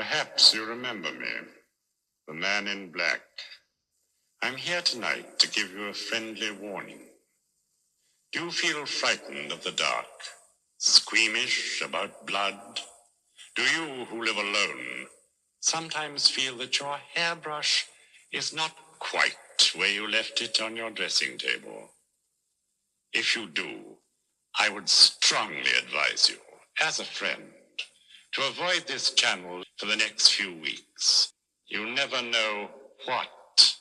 Perhaps you remember me, the man in black. I'm here tonight to give you a friendly warning. Do you feel frightened of the dark, squeamish about blood? Do you, who live alone, sometimes feel that your hairbrush is not quite where you left it on your dressing table? If you do, I would strongly advise you, as a friend, to avoid this channel for the next few weeks. You never know what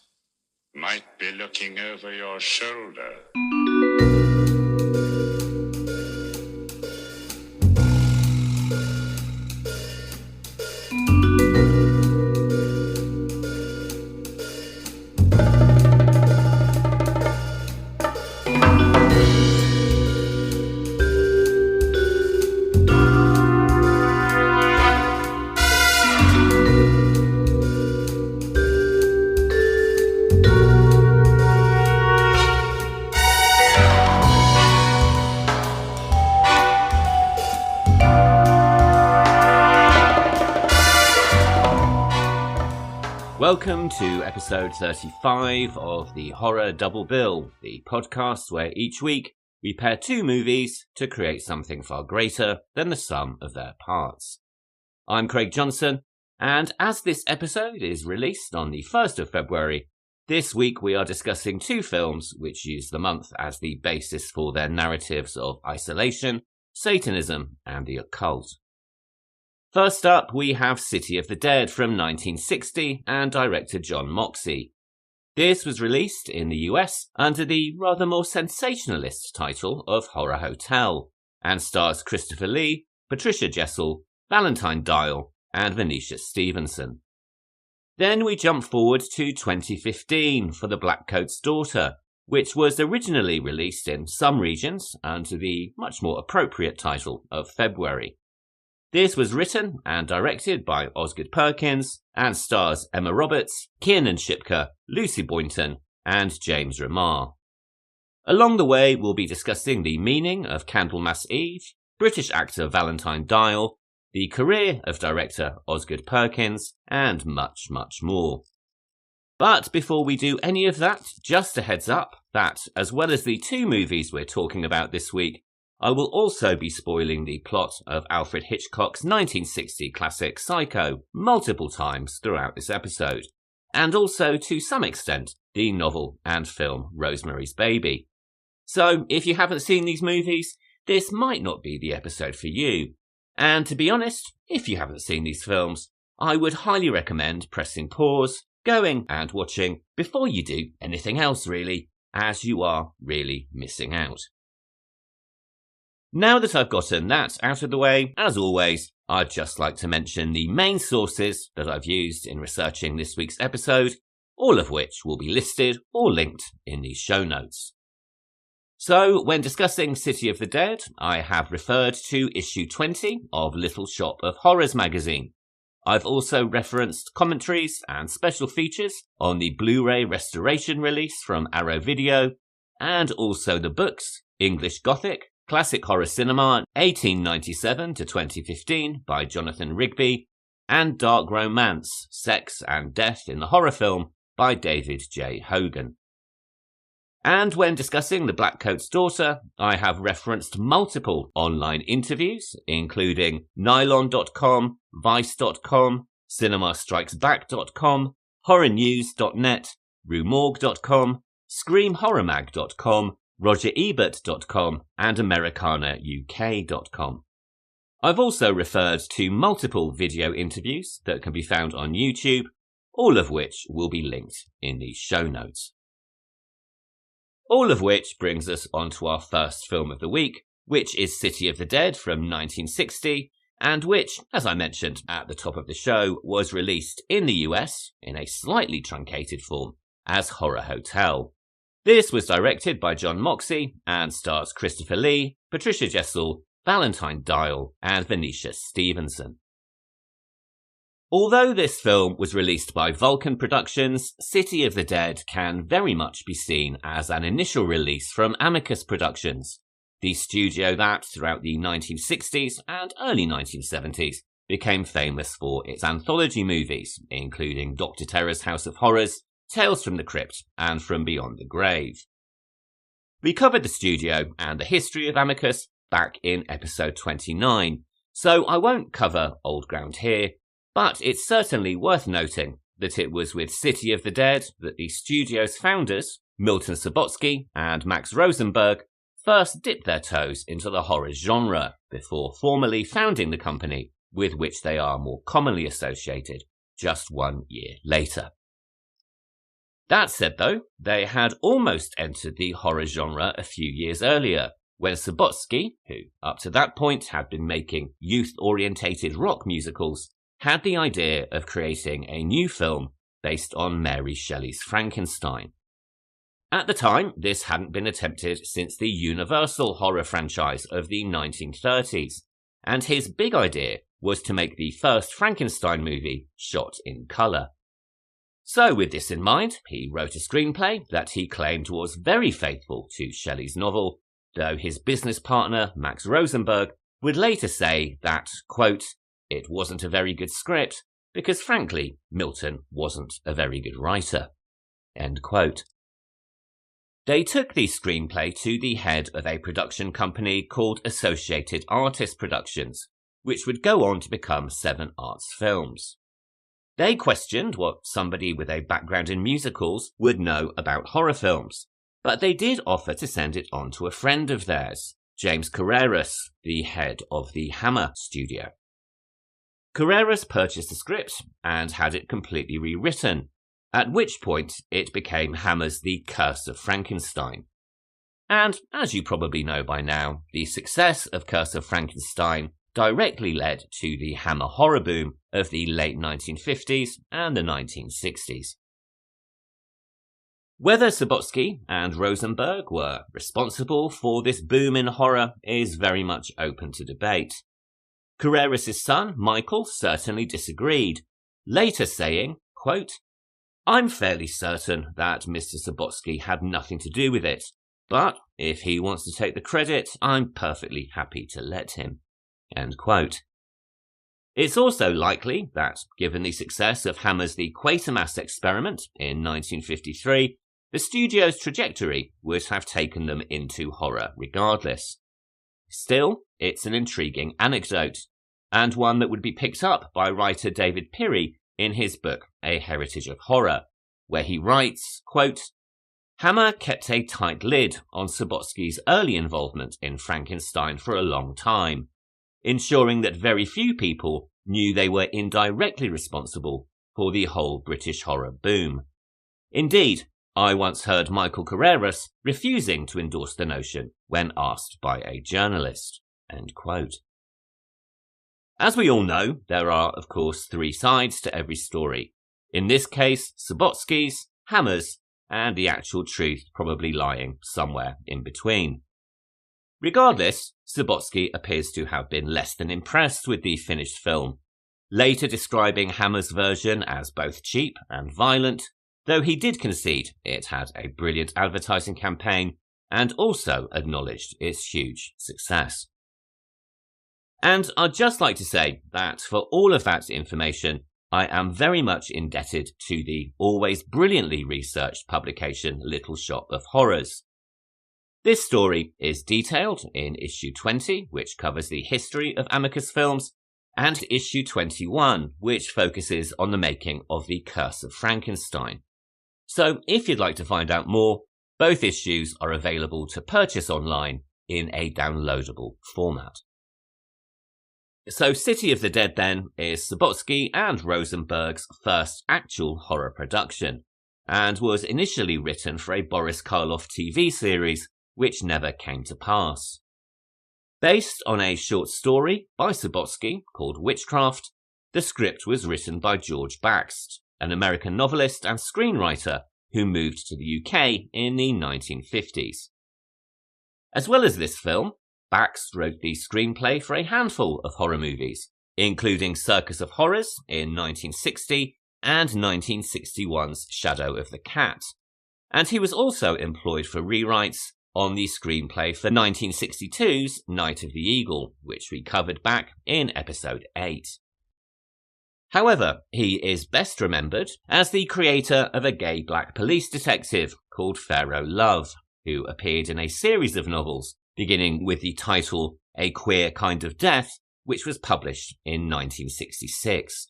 might be looking over your shoulder. Welcome to episode 35 of the Horror Double Bill, the podcast where each week we pair two movies to create something far greater than the sum of their parts. I'm Craig Johnson, and as this episode is released on the 1st of February, this week we are discussing two films which use the month as the basis for their narratives of isolation, Satanism, and the occult. First up, we have City of the Dead from 1960 and director John Moxey. This was released in the US under the rather more sensationalist title of Horror Hotel and stars Christopher Lee, Patricia Jessel, Valentine Dyall, and Venetia Stevenson. Then we jump forward to 2015 for The Blackcoat's Daughter, which was originally released in some regions under the much more appropriate title of February. This was written and directed by Osgood Perkins and stars Emma Roberts, Keenan Shipka, Lucy Boynton, and James Remar. Along the way, we'll be discussing the meaning of Candlemas Eve, British actor Valentine Dyall, the career of director Osgood Perkins, and much, much more. But before we do any of that, just a heads up that, as well as the two movies we're talking about this week, I will also be spoiling the plot of Alfred Hitchcock's 1960 classic Psycho multiple times throughout this episode, and also, to some extent, the novel and film Rosemary's Baby. So, if you haven't seen these movies, this might not be the episode for you. And to be honest, if you haven't seen these films, I would highly recommend pressing pause, going and watching before you do anything else really, as you are really missing out. Now that I've gotten that out of the way, as always, I'd just like to mention the main sources that I've used in researching this week's episode, all of which will be listed or linked in these show notes. So, when discussing City of the Dead, I have referred to issue 20 of Little Shoppe of Horrors magazine. I've also referenced commentaries and special features on the Blu-ray restoration release from Arrow Video, and also the books English Gothic, Classic Horror Cinema 1897 to 2015 by Jonathan Rigby, and Dark Romance, Sex and Death in the Horror Film by David J. Hogan. And when discussing The Blackcoat's Daughter, I have referenced multiple online interviews, including Nylon.com, Vice.com, CinemaStrikesBack.com, HorrorNews.net, RueMorgue.com, ScreamHorrorMag.com, RogerEbert.com, and AmericanaUK.com. I've also referred to multiple video interviews that can be found on YouTube, all of which will be linked in these show notes. All of which brings us on to our first film of the week, which is City of the Dead from 1960, and which, as I mentioned at the top of the show, was released in the US in a slightly truncated form as Horror Hotel. This was directed by John Moxey and stars Christopher Lee, Patricia Jessel, Valentine Dyall, and Venetia Stevenson. Although this film was released by Vulcan Productions, City of the Dead can very much be seen as an initial release from Amicus Productions, the studio that, throughout the 1960s and early 1970s, became famous for its anthology movies, including Dr. Terror's House of Horrors, Tales from the Crypt, and From Beyond the Grave. We covered the studio and the history of Amicus back in episode 29, so I won't cover old ground here, but it's certainly worth noting that it was with City of the Dead that the studio's founders, Milton Subotsky and Max Rosenberg, first dipped their toes into the horror genre before formally founding the company with which they are more commonly associated just 1 year later. That said though, they had almost entered the horror genre a few years earlier, when Subotsky, who up to that point had been making youth-orientated rock musicals, had the idea of creating a new film based on Mary Shelley's Frankenstein. At the time, this hadn't been attempted since the Universal horror franchise of the 1930s, and his big idea was to make the first Frankenstein movie shot in colour. So with this in mind, he wrote a screenplay that he claimed was very faithful to Shelley's novel, though his business partner, Max Rosenberg, would later say that, quote, "It wasn't a very good script, because frankly, Milton wasn't a very good writer." End quote. They took the screenplay to the head of a production company called Associated Artists Productions, which would go on to become Seven Arts Films. They questioned what somebody with a background in musicals would know about horror films, but they did offer to send it on to a friend of theirs, James Carreras, the head of the Hammer studio. Carreras purchased the script and had it completely rewritten, at which point it became Hammer's The Curse of Frankenstein. And, as you probably know by now, the success of Curse of Frankenstein directly led to the Hammer horror boom of the late 1950s and the 1960s. Whether Subotsky and Rosenberg were responsible for this boom in horror is very much open to debate. Carreras' son, Michael, certainly disagreed, later saying, quote, "I'm fairly certain that Mr. Subotsky had nothing to do with it, but if he wants to take the credit, I'm perfectly happy to let him." End quote. It's also likely that, given the success of Hammer's The Quatermass Experiment in 1953, the studio's trajectory would have taken them into horror regardless. Still, it's an intriguing anecdote, and one that would be picked up by writer David Pirrie in his book A Heritage of Horror, where he writes, quote, "Hammer kept a tight lid on Subotsky's early involvement in Frankenstein for a long time, ensuring that very few people knew they were indirectly responsible for the whole British horror boom. Indeed, I once heard Michael Carreras refusing to endorse the notion when asked by a journalist." End quote. As we all know, there are, of course, three sides to every story. In this case, Subotsky's, Hammer's, and the actual truth probably lying somewhere in between. Regardless, Subotsky appears to have been less than impressed with the finished film, later describing Hammer's version as both cheap and violent, though he did concede it had a brilliant advertising campaign and also acknowledged its huge success. And I'd just like to say that for all of that information, I am very much indebted to the always brilliantly researched publication Little Shoppe of Horrors. This story is detailed in issue 20, which covers the history of Amicus films, and issue 21, which focuses on the making of The Curse of Frankenstein. So if you'd like to find out more, both issues are available to purchase online in a downloadable format. So City of the Dead, then, is Subotsky and Rosenberg's first actual horror production, and was initially written for a Boris Karloff TV series, which never came to pass. Based on a short story by Subotsky called Witchcraft, the script was written by George Baxt, an American novelist and screenwriter who moved to the UK in the 1950s. As well as this film, Baxt wrote the screenplay for a handful of horror movies, including Circus of Horrors in 1960 and 1961's Shadow of the Cat, and he was also employed for rewrites on the screenplay for 1962's Night of the Eagle, which we covered back in episode 8. However, he is best remembered as the creator of a gay black police detective called Pharaoh Love, who appeared in a series of novels, beginning with the title A Queer Kind of Death, which was published in 1966.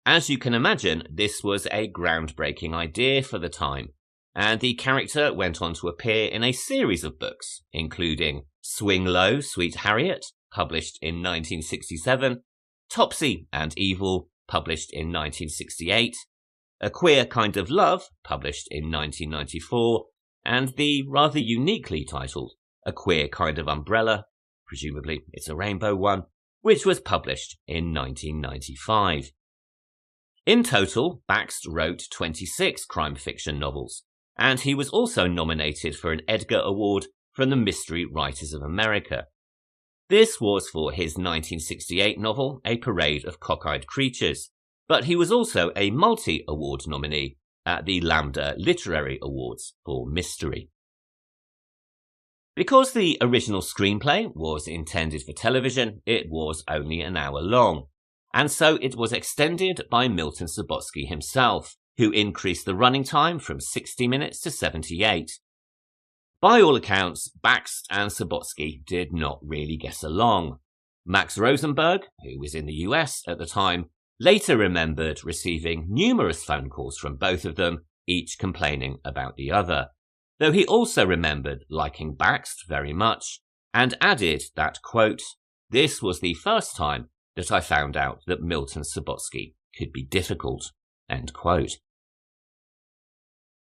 As you can imagine, this was a groundbreaking idea for the time, and the character went on to appear in a series of books, including Swing Low, Sweet Harriet, published in 1967, Topsy and Evil, published in 1968, A Queer Kind of Love, published in 1994, and the rather uniquely titled A Queer Kind of Umbrella, presumably it's a rainbow one, which was published in 1995. In total, Baxt wrote 26 crime fiction novels, and he was also nominated for an Edgar Award from the Mystery Writers of America. This was for his 1968 novel, A Parade of Cockeyed Creatures, but he was also a multi-award nominee at the Lambda Literary Awards for Mystery. Because the original screenplay was intended for television, it was only an hour long, and so it was extended by Milton Subotsky himself, who increased the running time from 60 minutes to 78. By all accounts, Baxt and Subotsky did not really get along. Max Rosenberg, who was in the US at the time, later remembered receiving numerous phone calls from both of them, each complaining about the other, though he also remembered liking Baxt very much, and added that, quote, "This was the first time that I found out that Milton Subotsky could be difficult," end quote.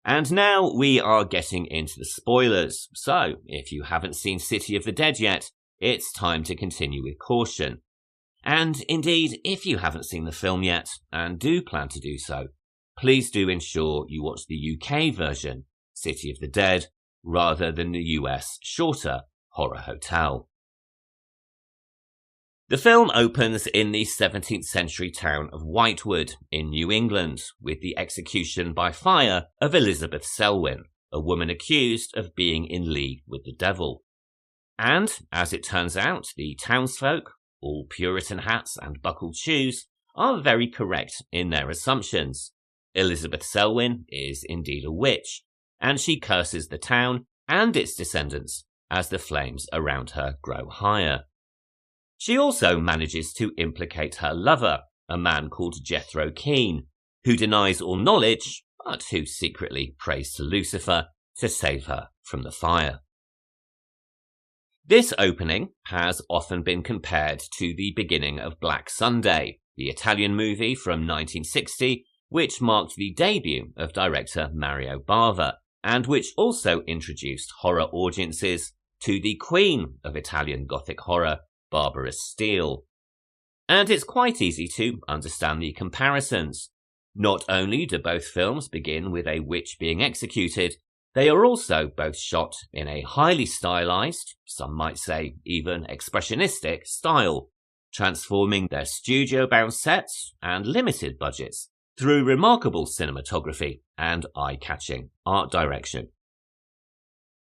And now we are getting into the spoilers, so if you haven't seen City of the Dead yet, it's time to continue with caution. And indeed, if you haven't seen the film yet, and do plan to do so, please do ensure you watch the UK version, City of the Dead, rather than the US shorter Horror Hotel. The film opens in the 17th century town of Whitewood in New England with the execution by fire of Elizabeth Selwyn, a woman accused of being in league with the devil. And, as it turns out, the townsfolk, all Puritan hats and buckled shoes, are very correct in their assumptions. Elizabeth Selwyn is indeed a witch, and she curses the town and its descendants as the flames around her grow higher. She also manages to implicate her lover, a man called Jethro Keane, who denies all knowledge, but who secretly prays to Lucifer to save her from the fire. This opening has often been compared to the beginning of Black Sunday, the Italian movie from 1960, which marked the debut of director Mario Bava, and which also introduced horror audiences to the queen of Italian Gothic horror, Barbara Steele. And it's quite easy to understand the comparisons. Not only do both films begin with a witch being executed, they are also both shot in a highly stylized, some might say even expressionistic, style, transforming their studio-bound sets and limited budgets through remarkable cinematography and eye-catching art direction.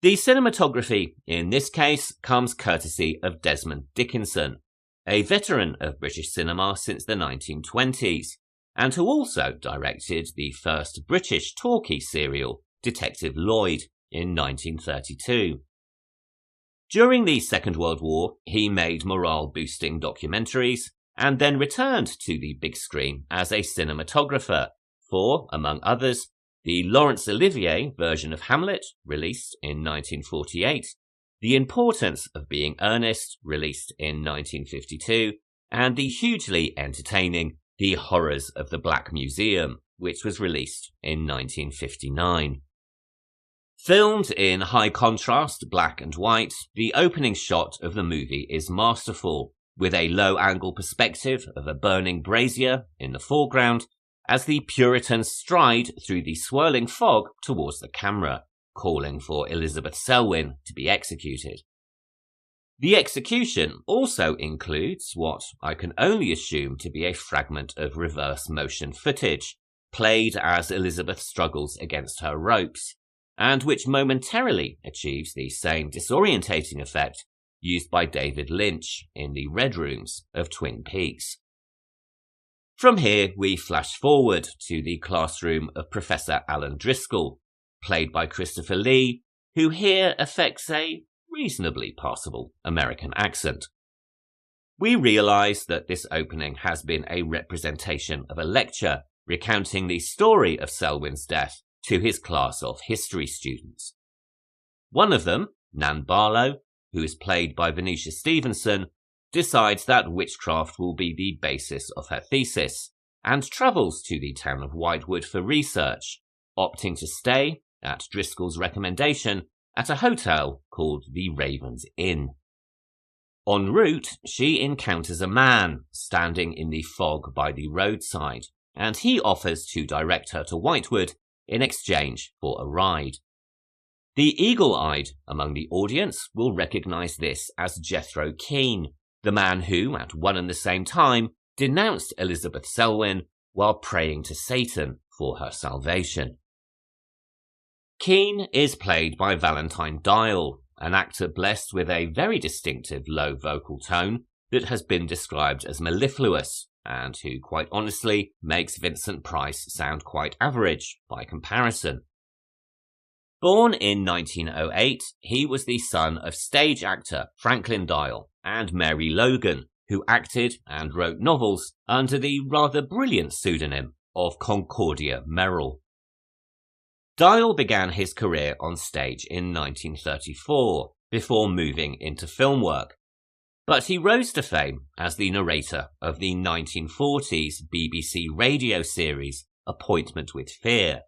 The cinematography, in this case, comes courtesy of Desmond Dickinson, a veteran of British cinema since the 1920s, and who also directed the first British talkie serial, Detective Lloyd, in 1932. During the Second World War, he made morale-boosting documentaries, and then returned to the big screen as a cinematographer for, among others, the Laurence Olivier version of Hamlet, released in 1948, The Importance of Being Earnest, released in 1952, and the hugely entertaining The Horrors of the Black Museum, which was released in 1959. Filmed in high contrast black and white, the opening shot of the movie is masterful, with a low-angle perspective of a burning brazier in the foreground, as the Puritans stride through the swirling fog towards the camera, calling for Elizabeth Selwyn to be executed. The execution also includes what I can only assume to be a fragment of reverse motion footage, played as Elizabeth struggles against her ropes, and which momentarily achieves the same disorientating effect used by David Lynch in the Red Rooms of Twin Peaks. From here, we flash forward to the classroom of Professor Alan Driscoll, played by Christopher Lee, who here affects a reasonably passable American accent. We realise that this opening has been a representation of a lecture recounting the story of Selwyn's death to his class of history students. One of them, Nan Barlow, who is played by Venetia Stevenson, decides that witchcraft will be the basis of her thesis and travels to the town of Whitewood for research, opting to stay, at Driscoll's recommendation, at a hotel called the Raven's Inn. En route, she encounters a man standing in the fog by the roadside, and he offers to direct her to Whitewood in exchange for a ride. The eagle-eyed among the audience will recognise this as Jethro Keane, the man who, at one and the same time, denounced Elizabeth Selwyn while praying to Satan for her salvation. Keane is played by Valentine Dyall, an actor blessed with a very distinctive low vocal tone that has been described as mellifluous, and who quite honestly makes Vincent Price sound quite average by comparison. Born in 1908, he was the son of stage actor Franklin Dyall and Mary Logan, who acted and wrote novels under the rather brilliant pseudonym of Concordia Merrill. Dyall began his career on stage in 1934 before moving into film work, but he rose to fame as the narrator of the 1940s BBC radio series Appointment with Fear.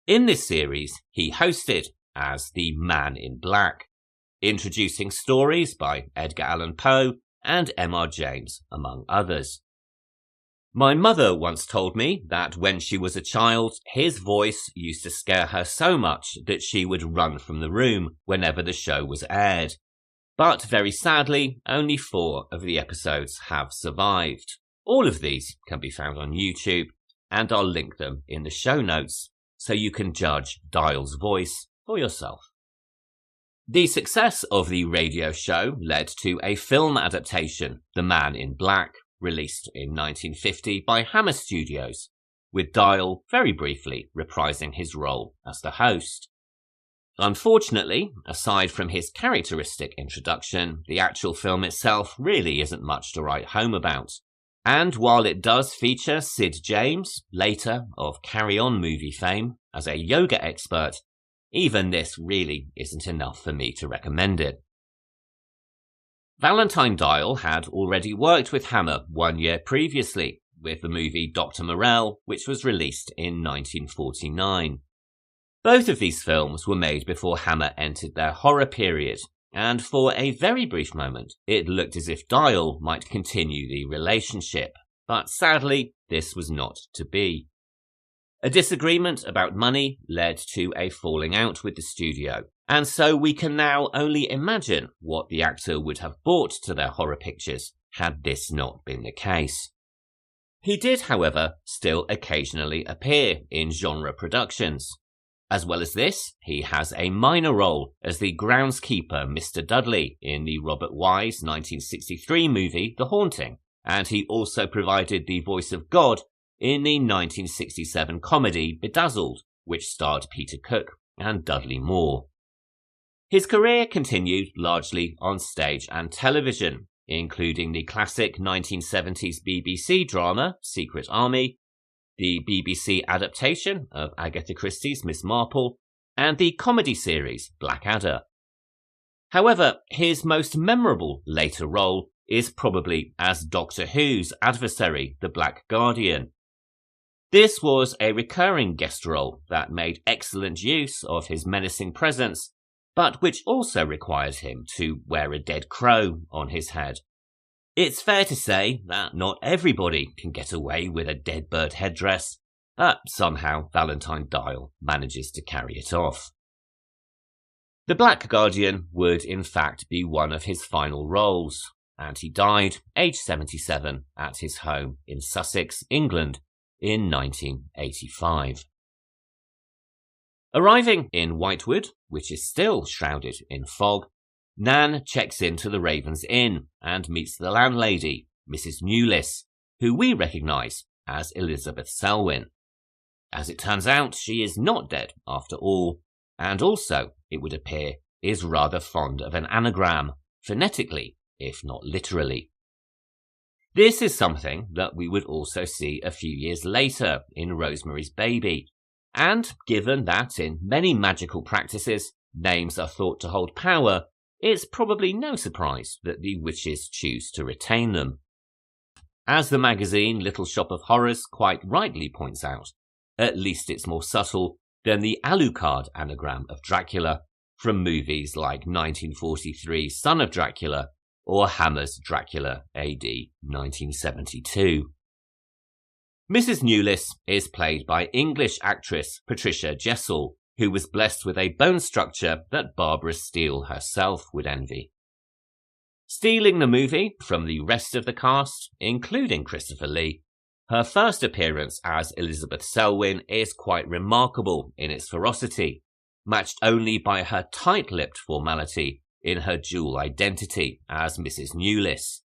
In this series, he hosted as the Man in Black, introducing stories by Edgar Allan Poe and M.R. James, among others. My mother once told me that when she was a child, his voice used to scare her so much that she would run from the room whenever the show was aired. But very sadly, only 4 of the episodes have survived. All of these can be found on YouTube, and I'll link them in the show notes, so you can judge Dyall's voice for yourself. The success of the radio show led to a film adaptation, The Man in Black, released in 1950 by Hammer Studios, with Dyall very briefly reprising his role as the host. Unfortunately, aside from his characteristic introduction, the actual film itself really isn't much to write home about. And while it does feature Sid James, later of Carry On movie fame, as a yoga expert, even this really isn't enough for me to recommend it. Valentine Dyall had already worked with Hammer 1 year previously, with the movie Dr. Morell, which was released in 1949. Both of these films were made before Hammer entered their horror period, and for a very brief moment it looked as if Dyall might continue the relationship, but sadly this was not to be. A disagreement about money led to a falling out with the studio, and so we can now only imagine what the actor would have brought to their horror pictures had this not been the case. He did, however, still occasionally appear in genre productions. As well as this, he has a minor role as the groundskeeper Mr. Dudley in the Robert Wise 1963 movie The Haunting, and he also provided the voice of God in the 1967 comedy Bedazzled, which starred Peter Cook and Dudley Moore. His career continued largely on stage and television, including the classic 1970s BBC drama Secret Army, the BBC adaptation of Agatha Christie's Miss Marple, and the comedy series Blackadder. However, his most memorable later role is probably as Doctor Who's adversary, the Black Guardian. This was a recurring guest role that made excellent use of his menacing presence, but which also required him to wear a dead crow on his head. It's fair to say that not everybody can get away with a dead bird headdress, but somehow Valentine Dyall manages to carry it off. The Black Guardian would in fact be one of his final roles, and he died, aged 77, at his home in Sussex, England, in 1985. Arriving in Whitewood, which is still shrouded in fog, Nan checks into the Raven's Inn and meets the landlady, Mrs. Newlis, who we recognise as Elizabeth Selwyn. As it turns out, she is not dead after all, and also, it would appear, is rather fond of an anagram, phonetically, if not literally. This is something that we would also see a few years later in Rosemary's Baby, and given that in many magical practices names are thought to hold power, it's probably no surprise that the witches choose to retain them. As the magazine Little Shoppe of Horrors quite rightly points out, at least it's more subtle than the Alucard anagram of Dracula from movies like 1943's Son of Dracula or Hammer's Dracula AD 1972. Mrs. Newlys is played by English actress Patricia Jessel, who was blessed with a bone structure that Barbara Steele herself would envy. Stealing the movie from the rest of the cast, including Christopher Lee, her first appearance as Elizabeth Selwyn is quite remarkable in its ferocity, matched only by her tight-lipped formality in her dual identity as Mrs. Newlys,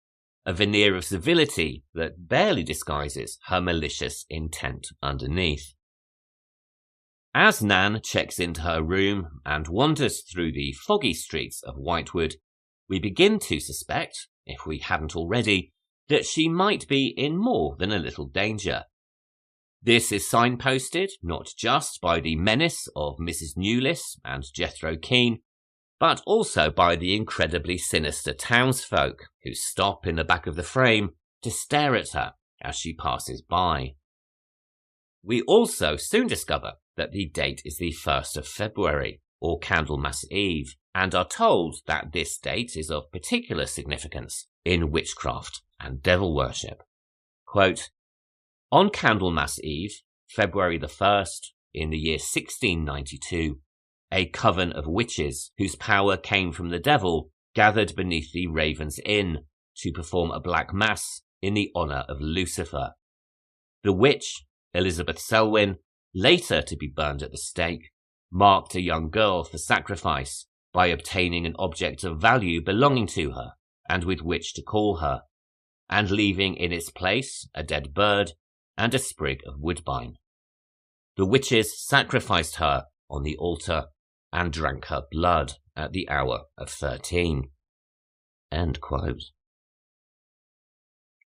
a veneer of civility that barely disguises her malicious intent underneath. As Nan checks into her room and wanders through the foggy streets of Whitewood, we begin to suspect, if we hadn't already, that she might be in more than a little danger. This is signposted not just by the menace of Mrs. Newlys and Jethro Keane, but also by the incredibly sinister townsfolk who stop in the back of the frame to stare at her as she passes by. We also soon discover that the date is the 1st of February, or Candlemas Eve, and are told that this date is of particular significance in witchcraft and devil worship. Quote, "On Candlemas Eve, February the 1st, in the year 1692, a coven of witches whose power came from the devil gathered beneath the Raven's Inn to perform a black mass in the honour of Lucifer. The witch, Elizabeth Selwyn, later to be burned at the stake, marked a young girl for sacrifice by obtaining an object of value belonging to her and with which to call her, and leaving in its place a dead bird and a sprig of woodbine. The witches sacrificed her on the altar and drank her blood at the hour of 13. End quote.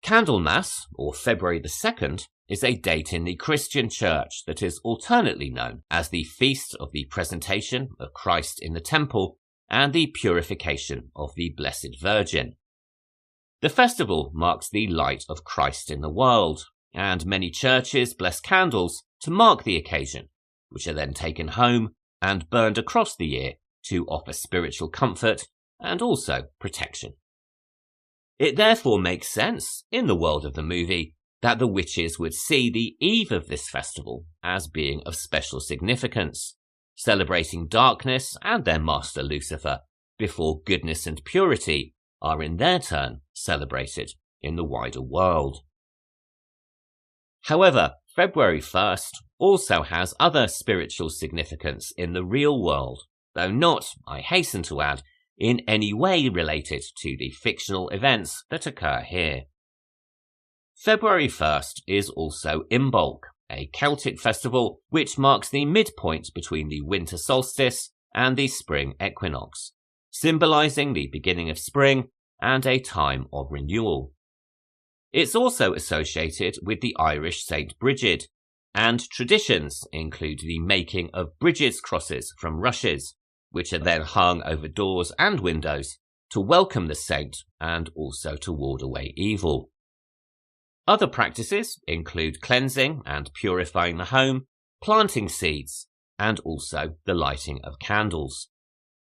Candlemas, or February the 2nd, is a date in the Christian Church that is alternately known as the Feast of the Presentation of Christ in the Temple and the Purification of the Blessed Virgin. The festival marks the light of Christ in the world, and many churches bless candles to mark the occasion, which are then taken home and burned across the year to offer spiritual comfort and also protection. It therefore makes sense, in the world of the movie, that the witches would see the eve of this festival as being of special significance, celebrating darkness and their master Lucifer, before goodness and purity are in their turn celebrated in the wider world. However, February 1st also has other spiritual significance in the real world, though not, I hasten to add, in any way related to the fictional events that occur here. February 1st is also Imbolc, a Celtic festival which marks the midpoint between the winter solstice and the spring equinox, symbolising the beginning of spring and a time of renewal. It's also associated with the Irish Saint Brigid, and traditions include the making of Brigid's crosses from rushes, which are then hung over doors and windows to welcome the saint and also to ward away evil. Other practices include cleansing and purifying the home, planting seeds, and also the lighting of candles.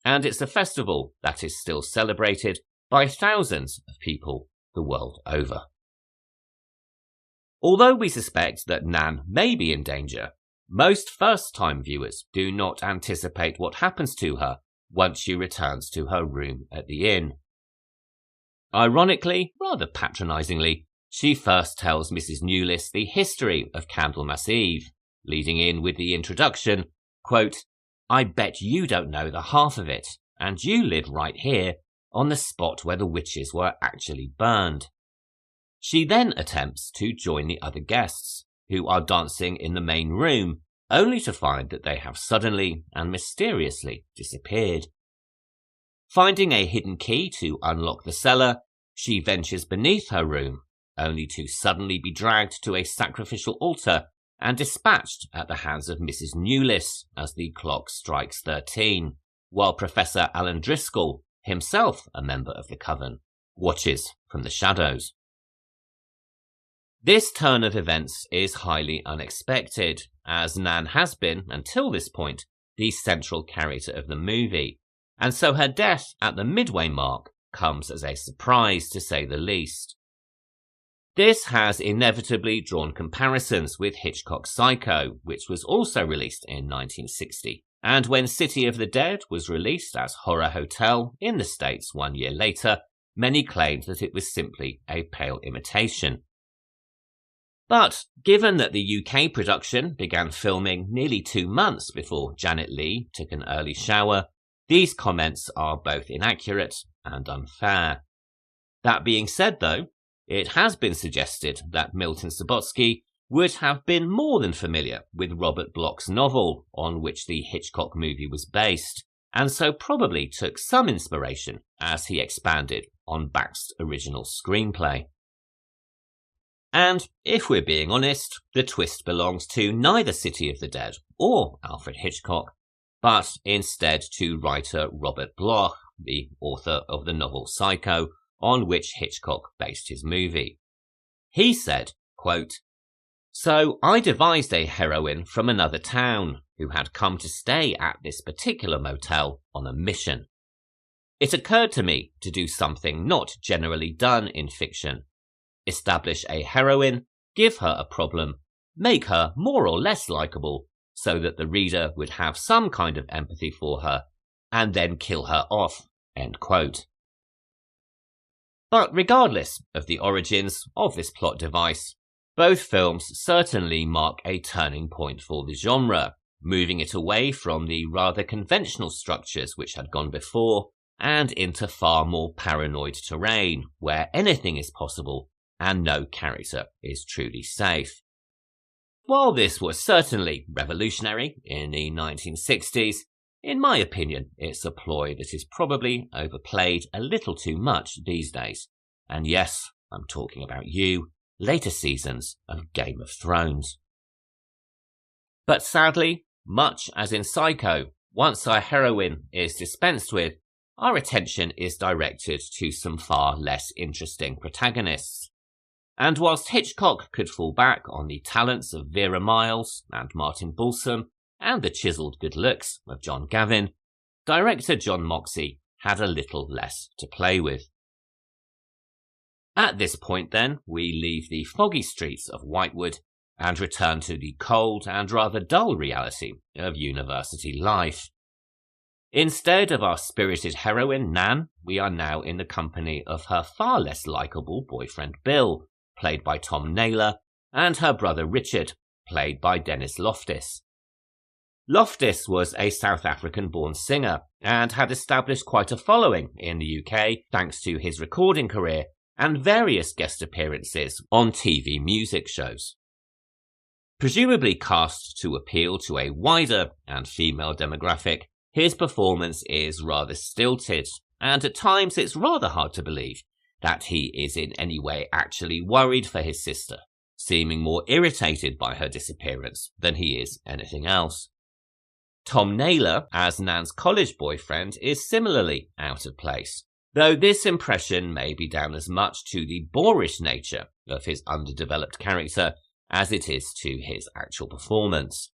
And it's a festival that is still celebrated by thousands of people the world over. Although we suspect that Nan may be in danger, most first-time viewers do not anticipate what happens to her once she returns to her room at the inn. Ironically, rather patronisingly, she first tells Mrs. Newlys the history of Candlemas Eve, leading in with the introduction, quote, "I bet you don't know the half of it, and you live right here, on the spot where the witches were actually burned." She then attempts to join the other guests, who are dancing in the main room, only to find that they have suddenly and mysteriously disappeared. Finding a hidden key to unlock the cellar, she ventures beneath her room, only to suddenly be dragged to a sacrificial altar and dispatched at the hands of Mrs. Newlis as the clock strikes 13, while Professor Alan Driscoll, himself a member of the coven, watches from the shadows. This turn of events is highly unexpected, as Nan has been, until this point, the central character of the movie, and so her death at the midway mark comes as a surprise, to say the least. This has inevitably drawn comparisons with Hitchcock's Psycho, which was also released in 1960, and when City of the Dead was released as Horror Hotel in the States 1 year later, many claimed that it was simply a pale imitation. But given that the UK production began filming nearly 2 months before Janet Leigh took an early shower, these comments are both inaccurate and unfair. That being said, though, it has been suggested that Milton Subotsky would have been more than familiar with Robert Bloch's novel on which the Hitchcock movie was based, and so probably took some inspiration as he expanded on Bach's original screenplay. And, if we're being honest, the twist belongs to neither City of the Dead or Alfred Hitchcock, but instead to writer Robert Bloch, the author of the novel Psycho, on which Hitchcock based his movie. He said, quote, "So I devised a heroine from another town who had come to stay at this particular motel on a mission. It occurred to me to do something not generally done in fiction. Establish a heroine, give her a problem, make her more or less likable so that the reader would have some kind of empathy for her, and then kill her off." End quote. But regardless of the origins of this plot device, both films certainly mark a turning point for the genre, moving it away from the rather conventional structures which had gone before and into far more paranoid terrain where anything is possible and no character is truly safe. While this was certainly revolutionary in the 1960s, in my opinion, it's a ploy that is probably overplayed a little too much these days. And yes, I'm talking about you, later seasons of Game of Thrones. But sadly, much as in Psycho, once our heroine is dispensed with, our attention is directed to some far less interesting protagonists. And whilst Hitchcock could fall back on the talents of Vera Miles and Martin Balsam and the chiselled good looks of John Gavin, director John Moxey had a little less to play with. At this point then, we leave the foggy streets of Whitewood and return to the cold and rather dull reality of university life. Instead of our spirited heroine, Nan, we are now in the company of her far less likeable boyfriend Bill, played by Tom Naylor, and her brother Richard, played by Dennis Loftus. Loftus was a South African-born singer and had established quite a following in the UK thanks to his recording career and various guest appearances on TV music shows. Presumably cast to appeal to a wider and female demographic, his performance is rather stilted, and at times it's rather hard to believe that he is in any way actually worried for his sister, seeming more irritated by her disappearance than he is anything else. Tom Naylor, as Nan's college boyfriend, is similarly out of place, though this impression may be down as much to the boorish nature of his underdeveloped character as it is to his actual performance.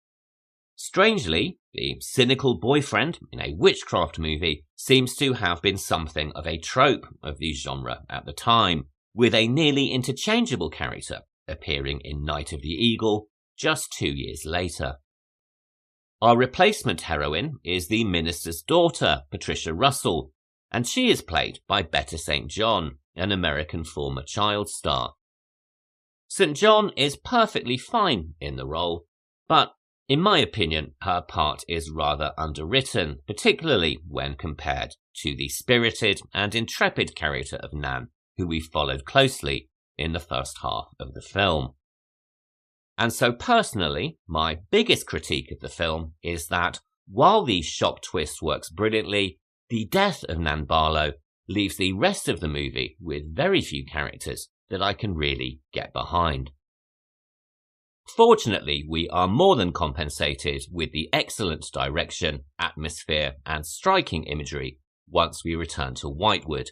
Strangely, the cynical boyfriend in a witchcraft movie seems to have been something of a trope of the genre at the time, with a nearly interchangeable character appearing in Night of the Eagle just 2 years later. Our replacement heroine is the minister's daughter, Patricia Russell, and she is played by Betta St. John, an American former child star. St. John is perfectly fine in the role, but in my opinion, her part is rather underwritten, particularly when compared to the spirited and intrepid character of Nan, who we followed closely in the first half of the film. And so personally, my biggest critique of the film is that while the shock twist works brilliantly, the death of Nan Barlow leaves the rest of the movie with very few characters that I can really get behind. Fortunately, we are more than compensated with the excellent direction, atmosphere, and striking imagery once we return to Whitewood.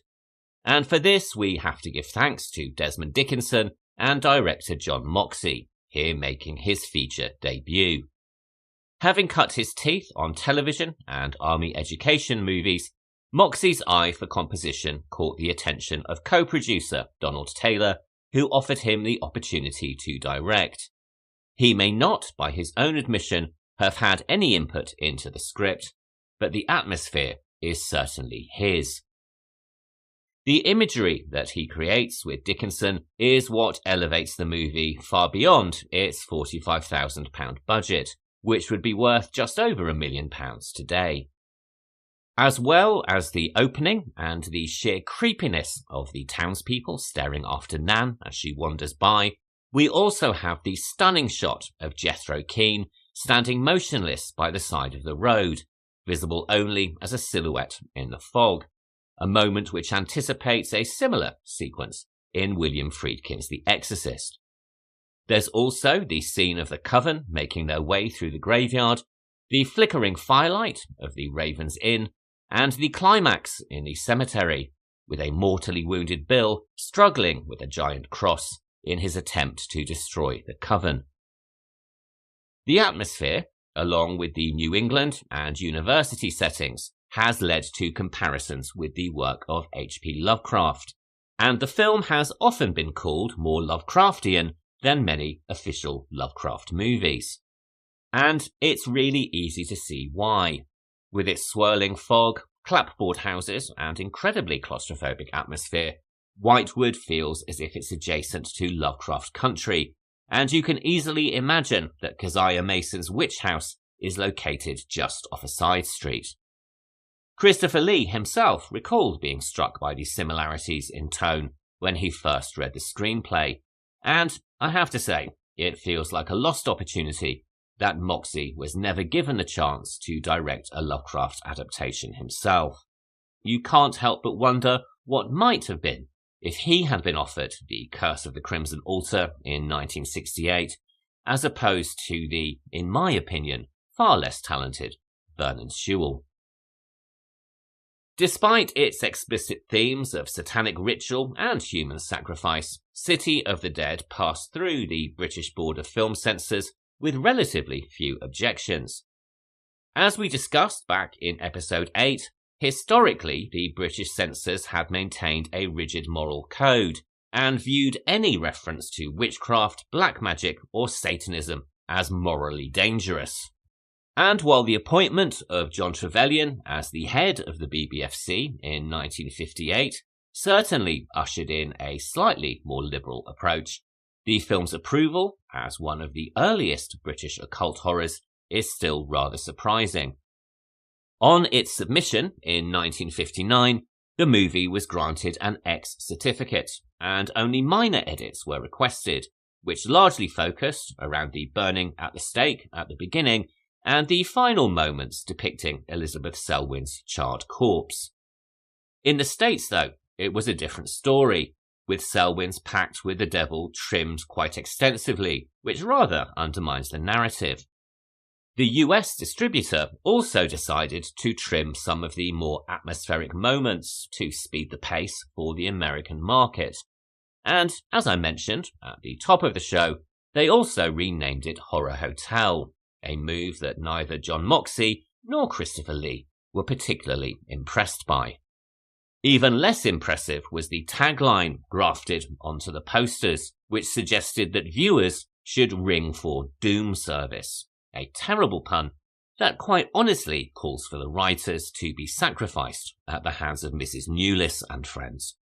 And for this, we have to give thanks to Desmond Dickinson and director John Moxey, here making his feature debut. Having cut his teeth on television and army education movies, Moxey's eye for composition caught the attention of co-producer Donald Taylor, who offered him the opportunity to direct. He may not, by his own admission, have had any input into the script, but the atmosphere is certainly his. The imagery that he creates with Dickinson is what elevates the movie far beyond its £45,000 budget, which would be worth just over £1 million today. As well as the opening and the sheer creepiness of the townspeople staring after Nan as she wanders by, we also have the stunning shot of Jethro Keane standing motionless by the side of the road, visible only as a silhouette in the fog, a moment which anticipates a similar sequence in William Friedkin's The Exorcist. There's also the scene of the coven making their way through the graveyard, the flickering firelight of the Raven's Inn, and the climax in the cemetery, with a mortally wounded Bill struggling with a giant cross in his attempt to destroy the coven. The atmosphere, along with the New England and university settings, has led to comparisons with the work of H.P. Lovecraft, and the film has often been called more Lovecraftian than many official Lovecraft movies. And it's really easy to see why. With its swirling fog, clapboard houses, and incredibly claustrophobic atmosphere, Whitewood feels as if it's adjacent to Lovecraft country, and you can easily imagine that Keziah Mason's witch house is located just off a side street. Christopher Lee himself recalled being struck by these similarities in tone when he first read the screenplay, and I have to say, it feels like a lost opportunity that Moxey was never given the chance to direct a Lovecraft adaptation himself. You can't help but wonder what might have been if he had been offered The Curse of the Crimson Altar in 1968, as opposed to the, in my opinion, far less talented Vernon Sewell. Despite its explicit themes of satanic ritual and human sacrifice, City of the Dead passed through the British Board of Film Censors with relatively few objections. As we discussed back in episode 8, historically the British censors had maintained a rigid moral code and viewed any reference to witchcraft, black magic or Satanism as morally dangerous. And while the appointment of John Trevelyan as the head of the BBFC in 1958 certainly ushered in a slightly more liberal approach, the film's approval as one of the earliest British occult horrors is still rather surprising. On its submission in 1959, the movie was granted an X certificate, and only minor edits were requested, which largely focused around the burning at the stake at the beginning and the final moments depicting Elizabeth Selwyn's charred corpse. In the States, though, it was a different story, with Selwyn's pact with the devil trimmed quite extensively, which rather undermines the narrative. The US distributor also decided to trim some of the more atmospheric moments to speed the pace for the American market. And, as I mentioned at the top of the show, they also renamed it Horror Hotel, a move that neither John Moxey nor Christopher Lee were particularly impressed by. Even less impressive was the tagline grafted onto the posters, which suggested that viewers should ring for doom service, a terrible pun that quite honestly calls for the writers to be sacrificed at the hands of Mrs. Newless and friends.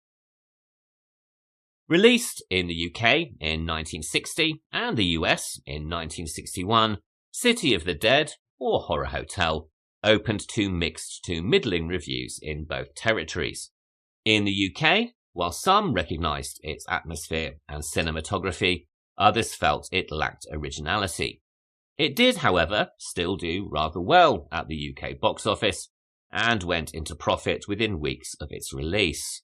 Released in the UK in 1960 and the US in 1961, City of the Dead, or Horror Hotel, opened to mixed to middling reviews in both territories. In the UK, While some recognised its atmosphere and cinematography, others felt it lacked originality. It did, however, still do rather well at the UK box office and went into profit within weeks of its release.